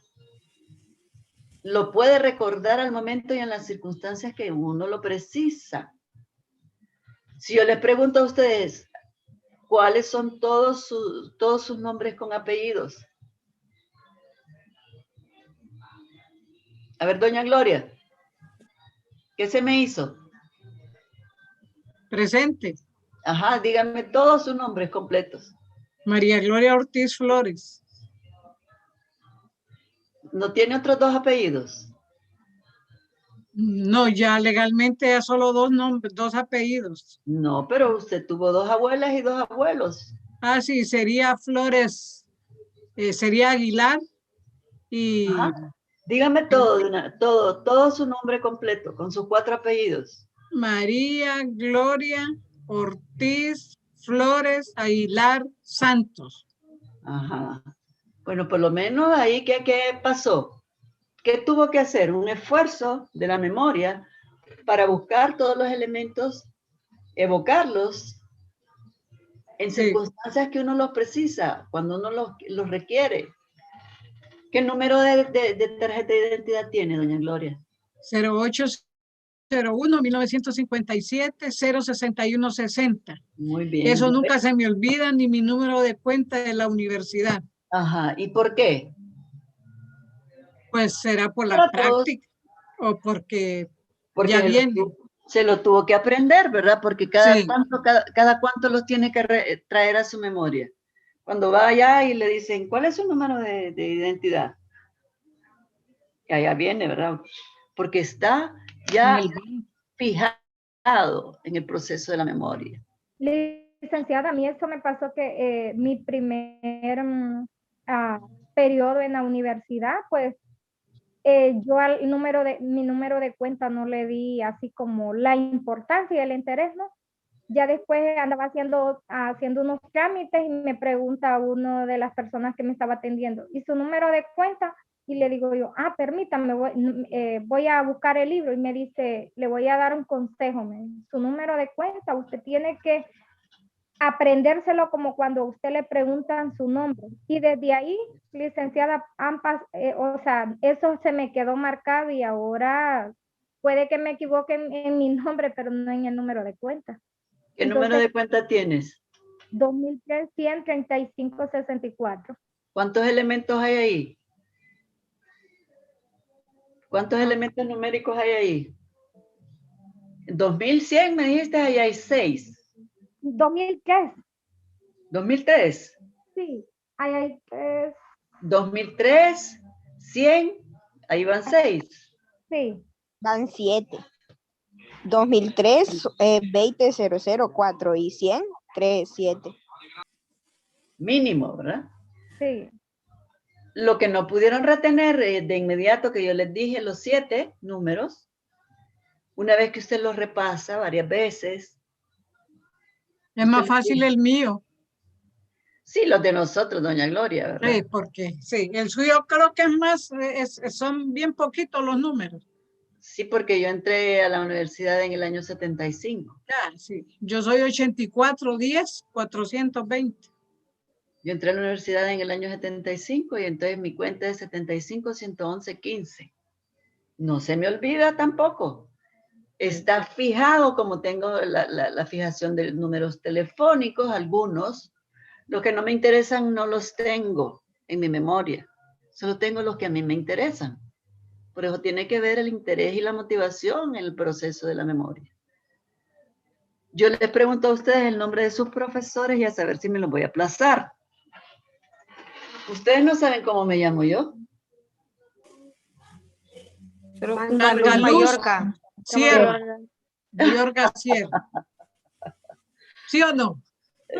Lo puede recordar al momento y en las circunstancias que uno lo precisa. Si yo les pregunto a ustedes, ¿cuáles son todos sus nombres con apellidos? A ver, doña Gloria, ¿qué se me hizo? Presente. Ajá, díganme todos sus nombres completos. María Gloria Ortiz Flores. ¿No tiene otros 2 apellidos? No, ya legalmente ya solo 2 nombres, 2 apellidos. No, pero usted tuvo 2 abuelas y 2 abuelos. Sí, sería Flores, sería Aguilar y... Ajá. Dígame todo su nombre completo, con sus 4 apellidos. María Gloria Ortiz Flores Aguilar Santos. Ajá. Bueno, por lo menos ahí, ¿qué pasó? ¿Qué tuvo que hacer? Un esfuerzo de la memoria para buscar todos los elementos, evocarlos en Sí. circunstancias que uno los precisa, cuando uno los requiere. ¿Qué número de tarjeta de identidad tiene, doña Gloria? 0801-1957-06160. Muy bien. Eso nunca se me olvida, ni mi número de cuenta de la universidad. Ajá, ¿y por qué? Pues será por la Para todos. práctica o porque Porque ya viene. se lo tuvo que aprender, ¿verdad? Porque cada Sí. cuánto los tiene que traer a su memoria. Cuando va allá y le dicen, ¿cuál es su número de identidad? Y allá viene, ¿verdad? Porque está ya fijado en el proceso de la memoria. Licenciada, a mí eso me pasó que mi primer periodo en la universidad, pues yo mi número de cuenta no le di así como la importancia y el interés, ¿no? Ya después andaba haciendo unos trámites y me pregunta uno de las personas que me estaba atendiendo, ¿y su número de cuenta? Y le digo yo, permítame, voy a buscar el libro. Y me dice, le voy a dar un consejo, su número de cuenta, usted tiene que aprendérselo como cuando a usted le preguntan su nombre. Y desde ahí, licenciada, o sea, eso se me quedó marcado y ahora puede que me equivoque en mi nombre, pero no en el número de cuenta. ¿Qué número de cuenta tienes? 2300-3564. ¿Cuántos elementos hay ahí? ¿Cuántos elementos numéricos hay ahí? 2100 me dijiste, ahí hay 6. 2003. 2003. Sí, ahí hay 3. 2003, 100, ahí van 6. Sí. Van 7. 2003, 20004 y 100, 3, 7. Mínimo, ¿verdad? Sí. Lo que no pudieron retener de inmediato, que yo les dije, los 7 números, una vez que usted los repasa varias veces. Es más fácil el mío. Sí, los de nosotros, doña Gloria, ¿verdad? Sí, porque sí, el suyo creo que es más, son bien poquitos los números. Sí, porque yo entré a la universidad en el año 75. Ya, sí. Yo soy 8410-420. Yo entré a la universidad en el año 75 y entonces mi cuenta es 75-111-15. No se me olvida tampoco. Está fijado, como tengo la fijación de números telefónicos, algunos. Los que no me interesan no los tengo en mi memoria. Solo tengo los que a mí me interesan. Por eso tiene que ver el interés y la motivación en el proceso de la memoria. Yo les pregunto a ustedes el nombre de sus profesores y a saber si me los voy a aplazar. Ustedes no saben cómo me llamo yo. Blanca Luz Mayorga. Sierra. Mayorga Sierra. ¿Sí o no?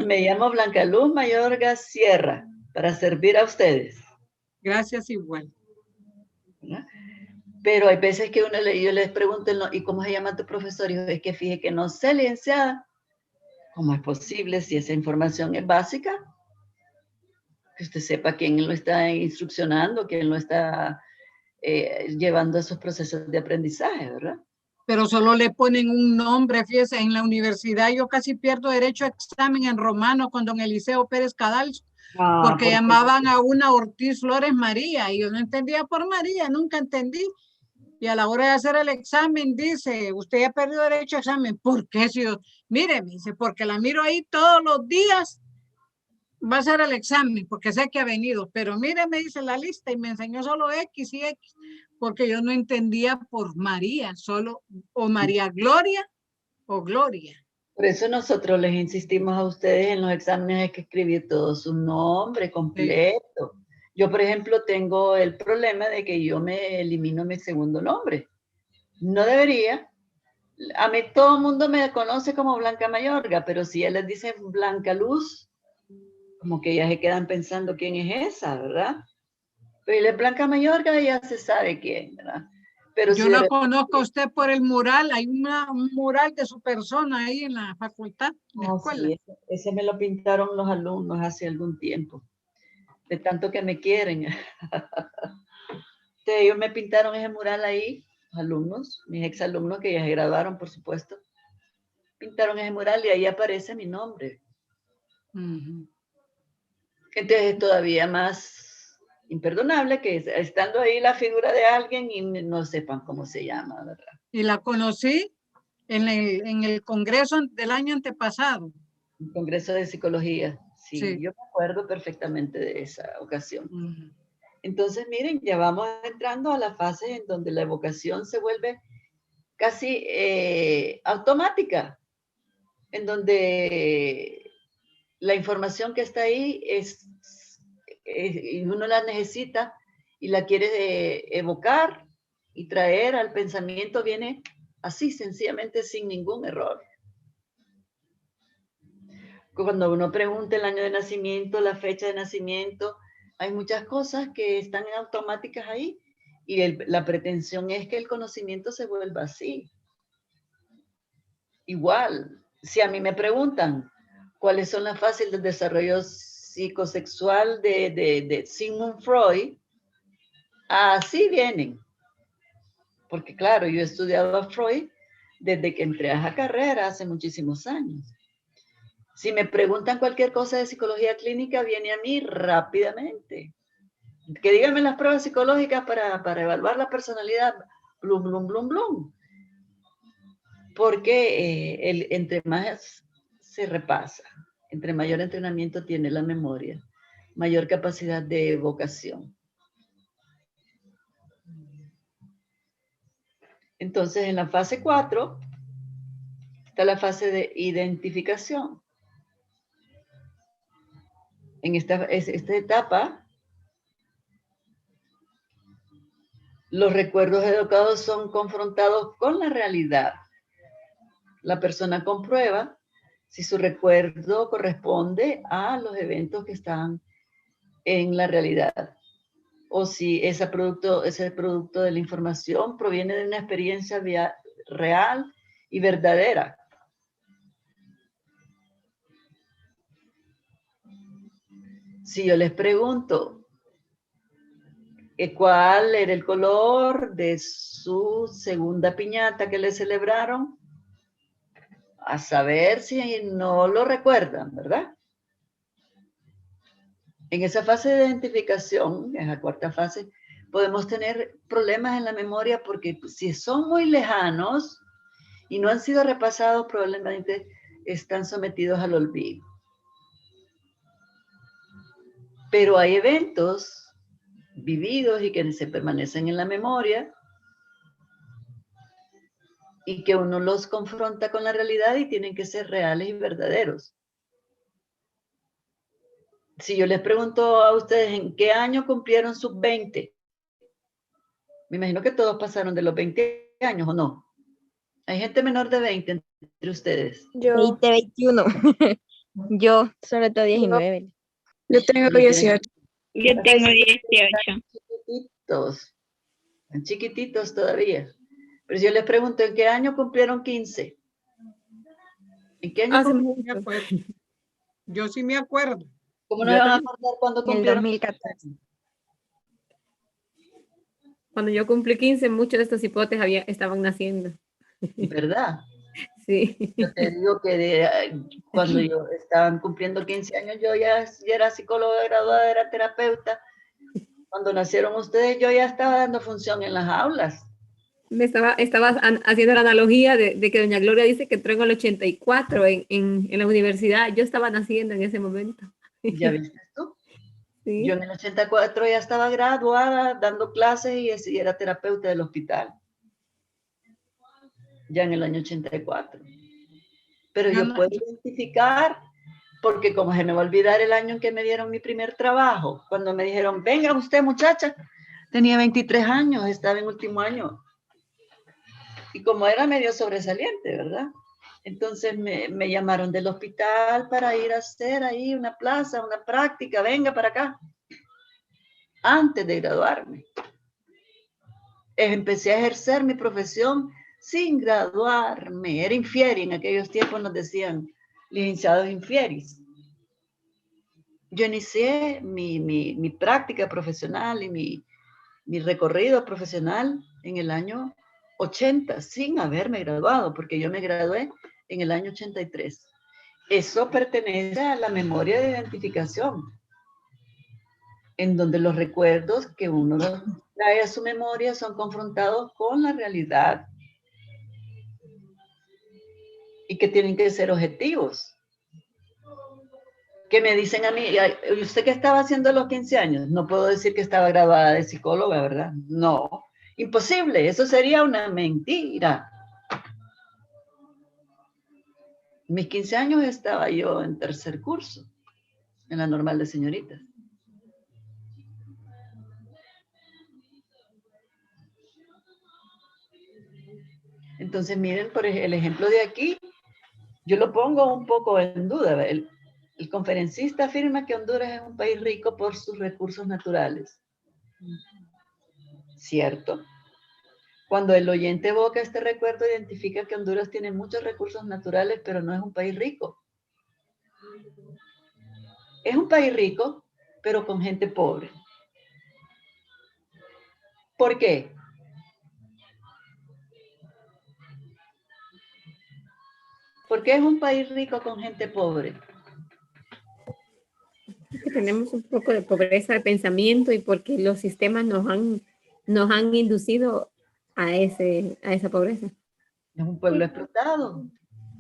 Me llamo Blanca Luz Mayorga Sierra, para servir a ustedes. Gracias igual. ¿Verdad? Pero hay veces que yo les pregunto, ¿y cómo se llama tu profesor? Y yo, es que fíjate que no sé, licenciada. ¿Cómo es posible si esa información es básica? Que usted sepa quién lo está instruccionando, quién lo está llevando esos procesos de aprendizaje, ¿verdad? Pero solo le ponen un nombre, fíjese, en la universidad yo casi pierdo derecho a examen en romano con don Eliseo Pérez Cadalso, porque llamaban a una Ortiz Flores María y yo no entendía por María, nunca entendí. Y a la hora de hacer el examen dice, usted ya perdió derecho a examen. ¿Por qué? Si yo, mire, me dice, porque la miro ahí todos los días, va a hacer el examen, porque sé que ha venido. Pero mire, me dice la lista y me enseñó solo X y X, porque yo no entendía por María, solo o María Gloria o Gloria. Por eso nosotros les insistimos a ustedes en los exámenes hay que escribir todo su nombre completo. Sí. Yo, por ejemplo, tengo el problema de que yo me elimino mi segundo nombre. No debería. A mí todo el mundo me conoce como Blanca Mayorga, pero si él les dice Blanca Luz, como que ya se quedan pensando quién es esa, ¿verdad? Pero él es Blanca Mayorga y ya se sabe quién, ¿verdad? Pero yo la conozco a usted por el mural, hay un mural de su persona ahí en la facultad, en la escuela. Sí, ese me lo pintaron los alumnos hace algún tiempo. de tanto que me quieren. Ellos me pintaron ese mural ahí, los alumnos, mis exalumnos que ya se graduaron, por supuesto. Pintaron ese mural y ahí aparece mi nombre. Entonces es todavía más imperdonable que estando ahí la figura de alguien y no sepan cómo se llama, ¿verdad? Y la conocí en el congreso del año antepasado. El Congreso de Psicología. Sí, Sí. yo me acuerdo perfectamente de esa ocasión. Entonces, miren, ya vamos entrando a la fase en donde la evocación se vuelve casi automática, en donde la información que está ahí y uno la necesita y la quiere evocar y traer al pensamiento, viene así, sencillamente, sin ningún error. Cuando uno pregunta el año de nacimiento, la fecha de nacimiento, hay muchas cosas que están automáticas ahí y la pretensión es que el conocimiento se vuelva así. Igual, si a mí me preguntan cuáles son las fases del desarrollo psicosexual de Sigmund Freud, así vienen. Porque claro, yo he estudiado a Freud desde que entré a esa carrera hace muchísimos años. Si me preguntan cualquier cosa de psicología clínica, viene a mí rápidamente. Que díganme las pruebas psicológicas para evaluar la personalidad. Blum, blum, blum, blum. Porque entre más se repasa, entre mayor entrenamiento tiene la memoria, mayor capacidad de evocación. Entonces, en la fase 4 está la fase de identificación. En esta etapa, los recuerdos educados son confrontados con la realidad. La persona comprueba si su recuerdo corresponde a los eventos que están en la realidad o si ese producto de la información proviene de una experiencia real y verdadera. Si yo les pregunto cuál era el color de su segunda piñata que le celebraron, a saber si no lo recuerdan, ¿verdad? En esa fase de identificación, en la cuarta fase, podemos tener problemas en la memoria porque si son muy lejanos y no han sido repasados, probablemente están sometidos al olvido. Pero hay eventos vividos y que se permanecen en la memoria y que uno los confronta con la realidad y tienen que ser reales y verdaderos. Si yo les pregunto a ustedes en qué año cumplieron sus 20, me imagino que todos pasaron de los 20 años, ¿o no? Hay gente menor de 20 entre ustedes. Yo. 20, 21. Yo, sobre todo 19. Yo tengo 18. Yo tengo 18. Están chiquititos todavía. Pero si yo les pregunto, ¿en qué año cumplieron 15? ¿En qué año cumplieron? Yo sí me acuerdo. ¿Cómo no me van a acordar cuando cumplieron? En el 2014. Cuando yo cumplí 15, muchos de estos hipotes estaban naciendo. ¿Verdad? Sí. Yo te digo que cuando yo estaban cumpliendo 15 años, yo ya era psicóloga graduada, era terapeuta. Cuando nacieron ustedes, yo ya estaba dando función en las aulas. Me estaba haciendo la analogía de que doña Gloria dice que entró en el 84 en la universidad. Yo estaba naciendo en ese momento. ¿Ya viste tú? Sí. Yo en el 84 ya estaba graduada, dando clases y era terapeuta del hospital. Ya en el año 84. Pero yo puedo identificar, porque como se me va a olvidar el año en que me dieron mi primer trabajo, cuando me dijeron, venga usted muchacha, tenía 23 años, estaba en último año. Y como era medio sobresaliente, ¿verdad? Entonces me llamaron del hospital para ir a hacer ahí una plaza, una práctica, venga para acá. Antes de graduarme. Empecé a ejercer mi profesión sin graduarme. Era infieri, en aquellos tiempos nos decían licenciados infieris. Yo inicié mi práctica profesional y mi recorrido profesional en el año 80, sin haberme graduado, porque yo me gradué en el año 83. Eso pertenece a la memoria de identificación, en donde los recuerdos que uno trae a su memoria son confrontados con la realidad y que tienen que ser objetivos. Que me dicen a mí, ¿usted qué estaba haciendo a los 15 años? No puedo decir que estaba graduada de psicóloga, ¿verdad? No, imposible, eso sería una mentira. Mis 15 años estaba yo en tercer curso, en la normal de señoritas. Entonces, miren, por el ejemplo de aquí, yo lo pongo un poco en duda. El conferencista afirma que Honduras es un país rico por sus recursos naturales. ¿Cierto? Cuando el oyente evoca este recuerdo, identifica que Honduras tiene muchos recursos naturales, pero no es un país rico. Es un país rico, pero con gente pobre. ¿Por qué? ¿Por qué es un país rico con gente pobre? Porque tenemos un poco de pobreza de pensamiento y porque los sistemas nos han inducido a esa pobreza. Es un pueblo explotado.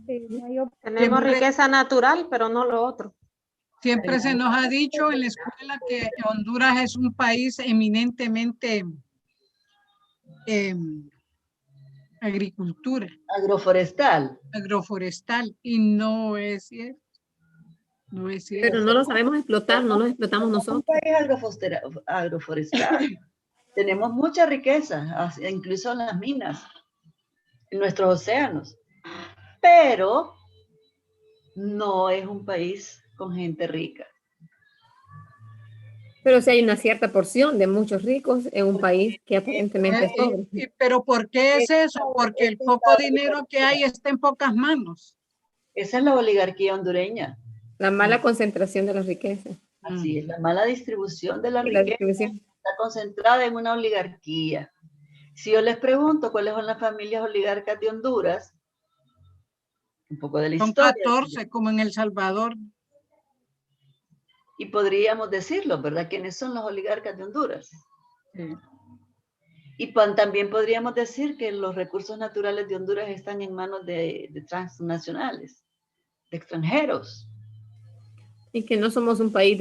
Sí, Tenemos riqueza natural, pero no lo otro. Siempre se nos ha dicho en la escuela que Honduras es un país eminentemente agricultura. Agroforestal, y no es cierto. No es cierto. Pero no lo sabemos explotar, no lo explotamos nosotros. Un país agroforestal. Tenemos mucha riqueza, incluso en las minas, en nuestros océanos. Pero no es un país con gente rica. Pero si hay una cierta porción de muchos ricos en un país que aparentemente es pobre. Pero ¿por qué es eso? Porque el poco dinero que hay está en pocas manos. Esa es la oligarquía hondureña. La mala concentración de la riqueza. Así es, la mala distribución de la Y la riqueza distribución. está concentrada en una oligarquía. Si yo les pregunto cuáles son las familias oligarcas de Honduras, un poco de la historia. Son 14, como en El Salvador. Y podríamos decirlo, ¿verdad? ¿Quiénes son los oligarcas de Honduras? Sí. Y también podríamos decir que los recursos naturales de Honduras están en manos de transnacionales, de extranjeros. Y que no somos un país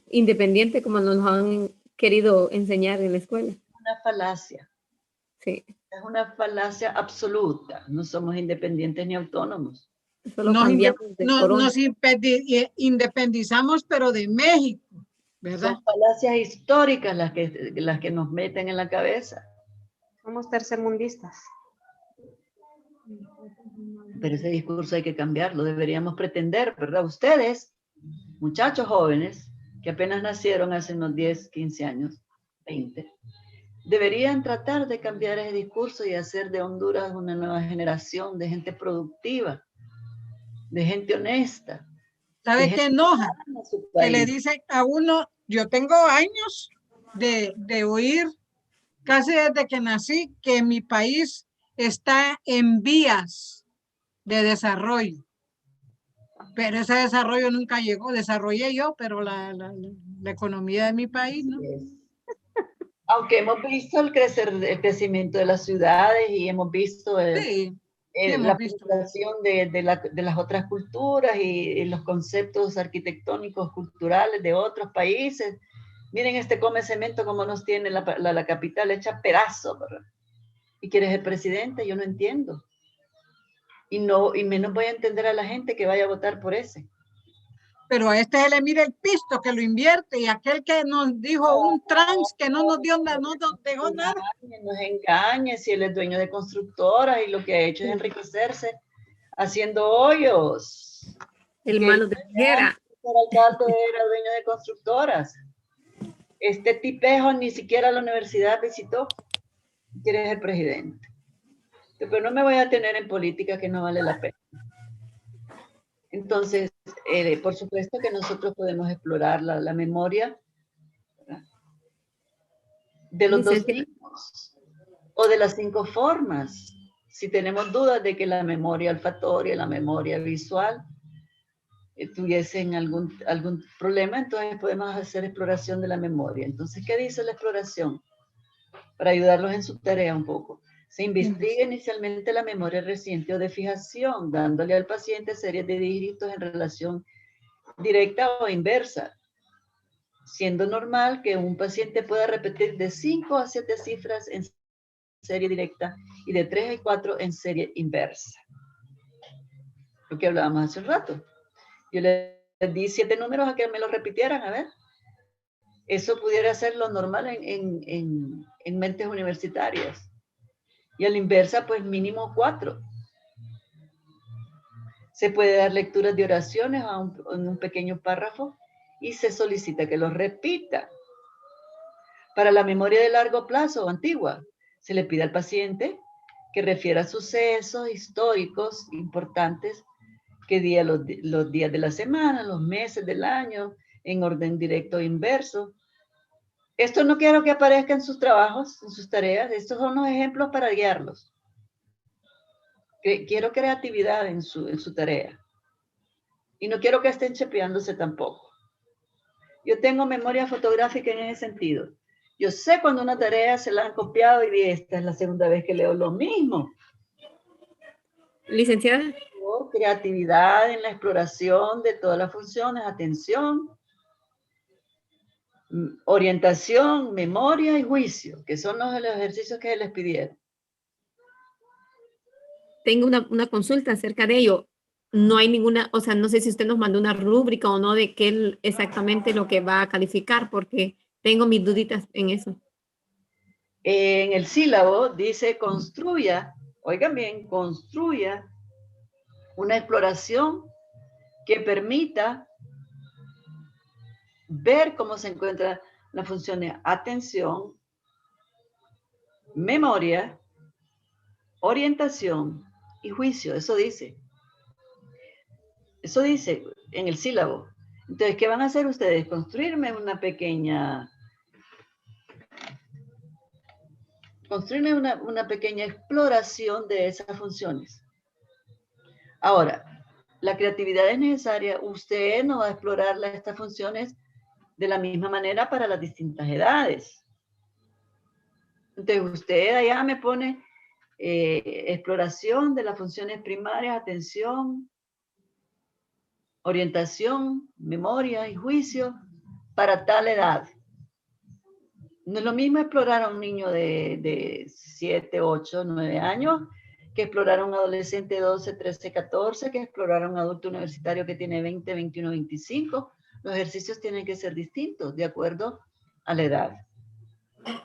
independiente como nos han querido enseñar en la escuela. Una falacia. Sí. Es una falacia absoluta. No somos independientes ni autónomos. Nos independizamos, pero de México, ¿verdad? Son falacias históricas las que nos meten en la cabeza. Somos tercermundistas. Pero ese discurso hay que cambiarlo. Deberíamos pretender, ¿verdad? Ustedes, muchachos jóvenes, que apenas nacieron hace unos 10, 15 años, 20, deberían tratar de cambiar ese discurso y hacer de Honduras una nueva generación de gente productiva, de gente honesta. ¿Sabe qué enoja? Que le dicen a uno, yo tengo años de oír, casi desde que nací, que mi país está en vías de desarrollo. Pero ese desarrollo nunca llegó. Desarrollé yo, pero la economía de mi país, ¿no? Aunque hemos visto el crecimiento de las ciudades y hemos visto la penetración de las otras culturas y los conceptos arquitectónicos culturales de otros países. Miren este come cemento como nos tiene la capital hecha pedazo, ¿verdad? ¿Y quién es el presidente? Yo no entiendo. Y menos voy a entender a la gente que vaya a votar por ese. Pero a este se le mira el pisto que lo invierte y aquel que nos dijo un trans que no nos dio nada, no nos dejó nada. Nos engañe si él es dueño de constructoras y lo que ha hecho es enriquecerse haciendo hoyos. El mano de tijera. El alcalde era dueño de constructoras. Este tipejo ni siquiera la universidad visitó. Quiere ser presidente. Pero no me voy a tener en política que no vale la pena. Entonces, por supuesto que nosotros podemos explorar la memoria, ¿verdad?, de los dos tipos o de las 5 formas. Si tenemos dudas de que la memoria olfatoria, la memoria visual tuviesen algún problema, entonces podemos hacer exploración de la memoria. Entonces, ¿qué dice la exploración? Para ayudarlos en su tarea un poco. Se investiga inicialmente la memoria reciente o de fijación, dándole al paciente series de dígitos en relación directa o inversa, siendo normal que un paciente pueda repetir de 5 a 7 cifras en serie directa y de 3 a 4 en serie inversa. Lo que hablábamos hace un rato. Yo les di 7 números a que me los repitieran, a ver. Eso pudiera ser lo normal en mentes universitarias. Y a la inversa, pues mínimo 4. Se puede dar lecturas de oraciones en un pequeño párrafo y se solicita que los repita. Para la memoria de largo plazo o antigua, se le pide al paciente que refiera sucesos históricos importantes que diga los días de la semana, los meses del año, en orden directo e inverso. Esto no quiero que aparezca en sus trabajos, en sus tareas. Estos son los ejemplos para guiarlos. Quiero creatividad en su tarea. Y no quiero que estén chepeándose tampoco. Yo tengo memoria fotográfica en ese sentido. Yo sé cuando una tarea se la han copiado y esta es la segunda vez que leo lo mismo. Licenciada. Creatividad en la exploración de todas las funciones, atención, orientación, memoria y juicio, que son los ejercicios que les pidieron. Tengo una consulta acerca de ello. No hay ninguna, o sea, no sé si usted nos mandó una rúbrica o no de qué exactamente lo que va a calificar, porque tengo mis duditas en eso. En el sílabo dice construya, oigan bien, construya una exploración que permita ver cómo se encuentran las funciones atención, memoria, orientación y juicio. Eso dice en el sílabo. Entonces, ¿qué van a hacer ustedes? Construirme una pequeña exploración de esas funciones. Ahora, la creatividad es necesaria. Usted no va a explorar estas funciones de la misma manera para las distintas edades. Entonces, usted allá me pone exploración de las funciones primarias, atención, orientación, memoria y juicio para tal edad. No es lo mismo explorar a un niño de 7, 8, 9 años que explorar a un adolescente de 12, 13, 14, que explorar a un adulto universitario que tiene 20, 21, 25. Los ejercicios tienen que ser distintos de acuerdo a la edad.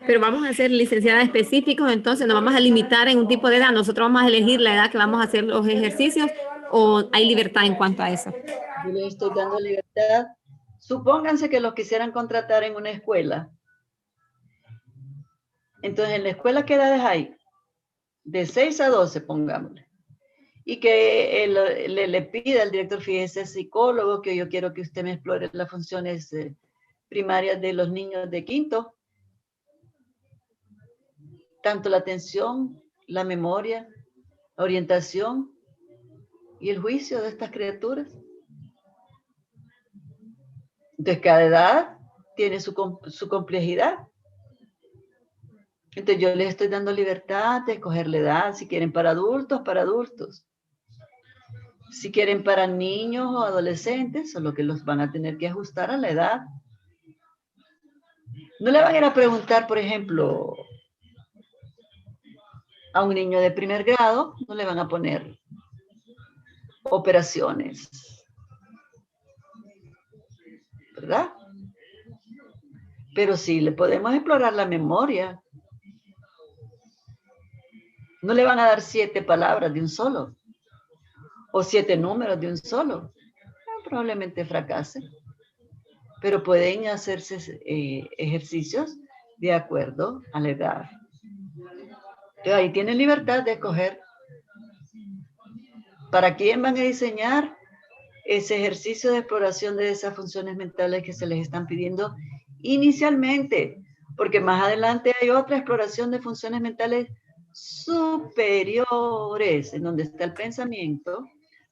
Pero vamos a ser licenciadas específicos, entonces nos vamos a limitar en un tipo de edad. Nosotros vamos a elegir la edad que vamos a hacer los ejercicios, o hay libertad en cuanto a eso. Yo les estoy dando libertad. Supónganse que los quisieran contratar en una escuela. Entonces, ¿en la escuela qué edades hay? De 6 a 12, pongámosle. Y que le pida al director, fíjese, psicólogo, que yo quiero que usted me explore las funciones primarias de los niños de quinto. Tanto la atención, la memoria, la orientación y el juicio de estas criaturas. Entonces, cada edad tiene su complejidad. Entonces, yo les estoy dando libertad de escoger la edad. Si quieren para adultos, para adultos. Si quieren para niños o adolescentes, solo que los van a tener que ajustar a la edad. No le van a ir a preguntar, por ejemplo, a un niño de primer grado, no le van a poner operaciones, ¿verdad? Pero sí, le podemos explorar la memoria. No le van a dar 7 palabras de un solo, o 7 números de un solo. Probablemente fracase. Pero pueden hacerse ejercicios de acuerdo a la edad. Entonces, ahí tienen libertad de escoger para quién van a diseñar ese ejercicio de exploración de esas funciones mentales que se les están pidiendo inicialmente, porque más adelante hay otra exploración de funciones mentales superiores, en donde está el pensamiento,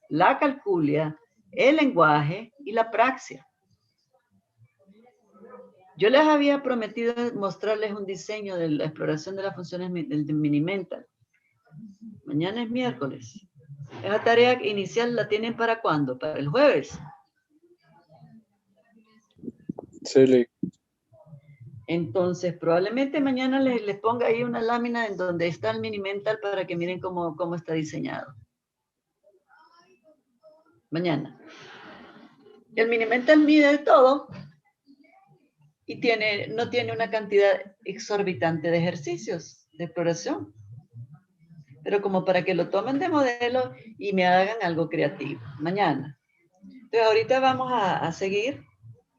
la calculia, el lenguaje y la praxia. Yo les había prometido mostrarles un diseño de la exploración de las funciones del mini-mental. Mañana es miércoles. Esa tarea inicial la tienen ¿para cuándo? Para el jueves. Sí. Entonces, probablemente mañana les ponga ahí una lámina en donde está el mini-mental para que miren cómo está diseñado. Mañana. El mini-mental mide todo y no tiene una cantidad exorbitante de ejercicios de exploración. Pero como para que lo tomen de modelo y me hagan algo creativo. Mañana. Entonces, ahorita vamos a seguir,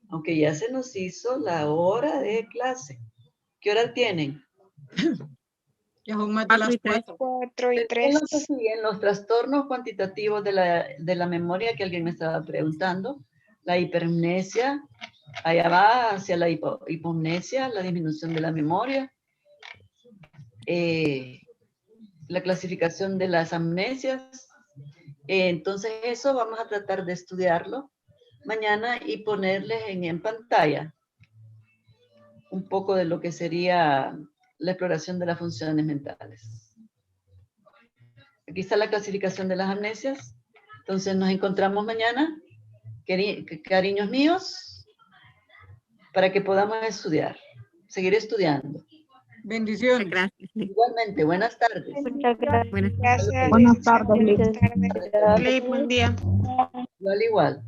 aunque ya se nos hizo la hora de clase. ¿Qué hora tienen? Ya son más de las 4. 4 y 3. En los trastornos cuantitativos de la memoria que alguien me estaba preguntando, la hipermnesia, allá va hacia la hipomnesia, la disminución de la memoria, la clasificación de las amnesias. Entonces eso vamos a tratar de estudiarlo mañana y ponerles en pantalla un poco de lo que sería la exploración de las funciones mentales. Aquí está la clasificación de las amnesias. Entonces nos encontramos mañana, cariños míos, para que podamos estudiar, seguir estudiando. Bendiciones. Gracias. Igualmente, buenas tardes. Muchas gracias. Buenas tardes, Liz. Buen día. Igual.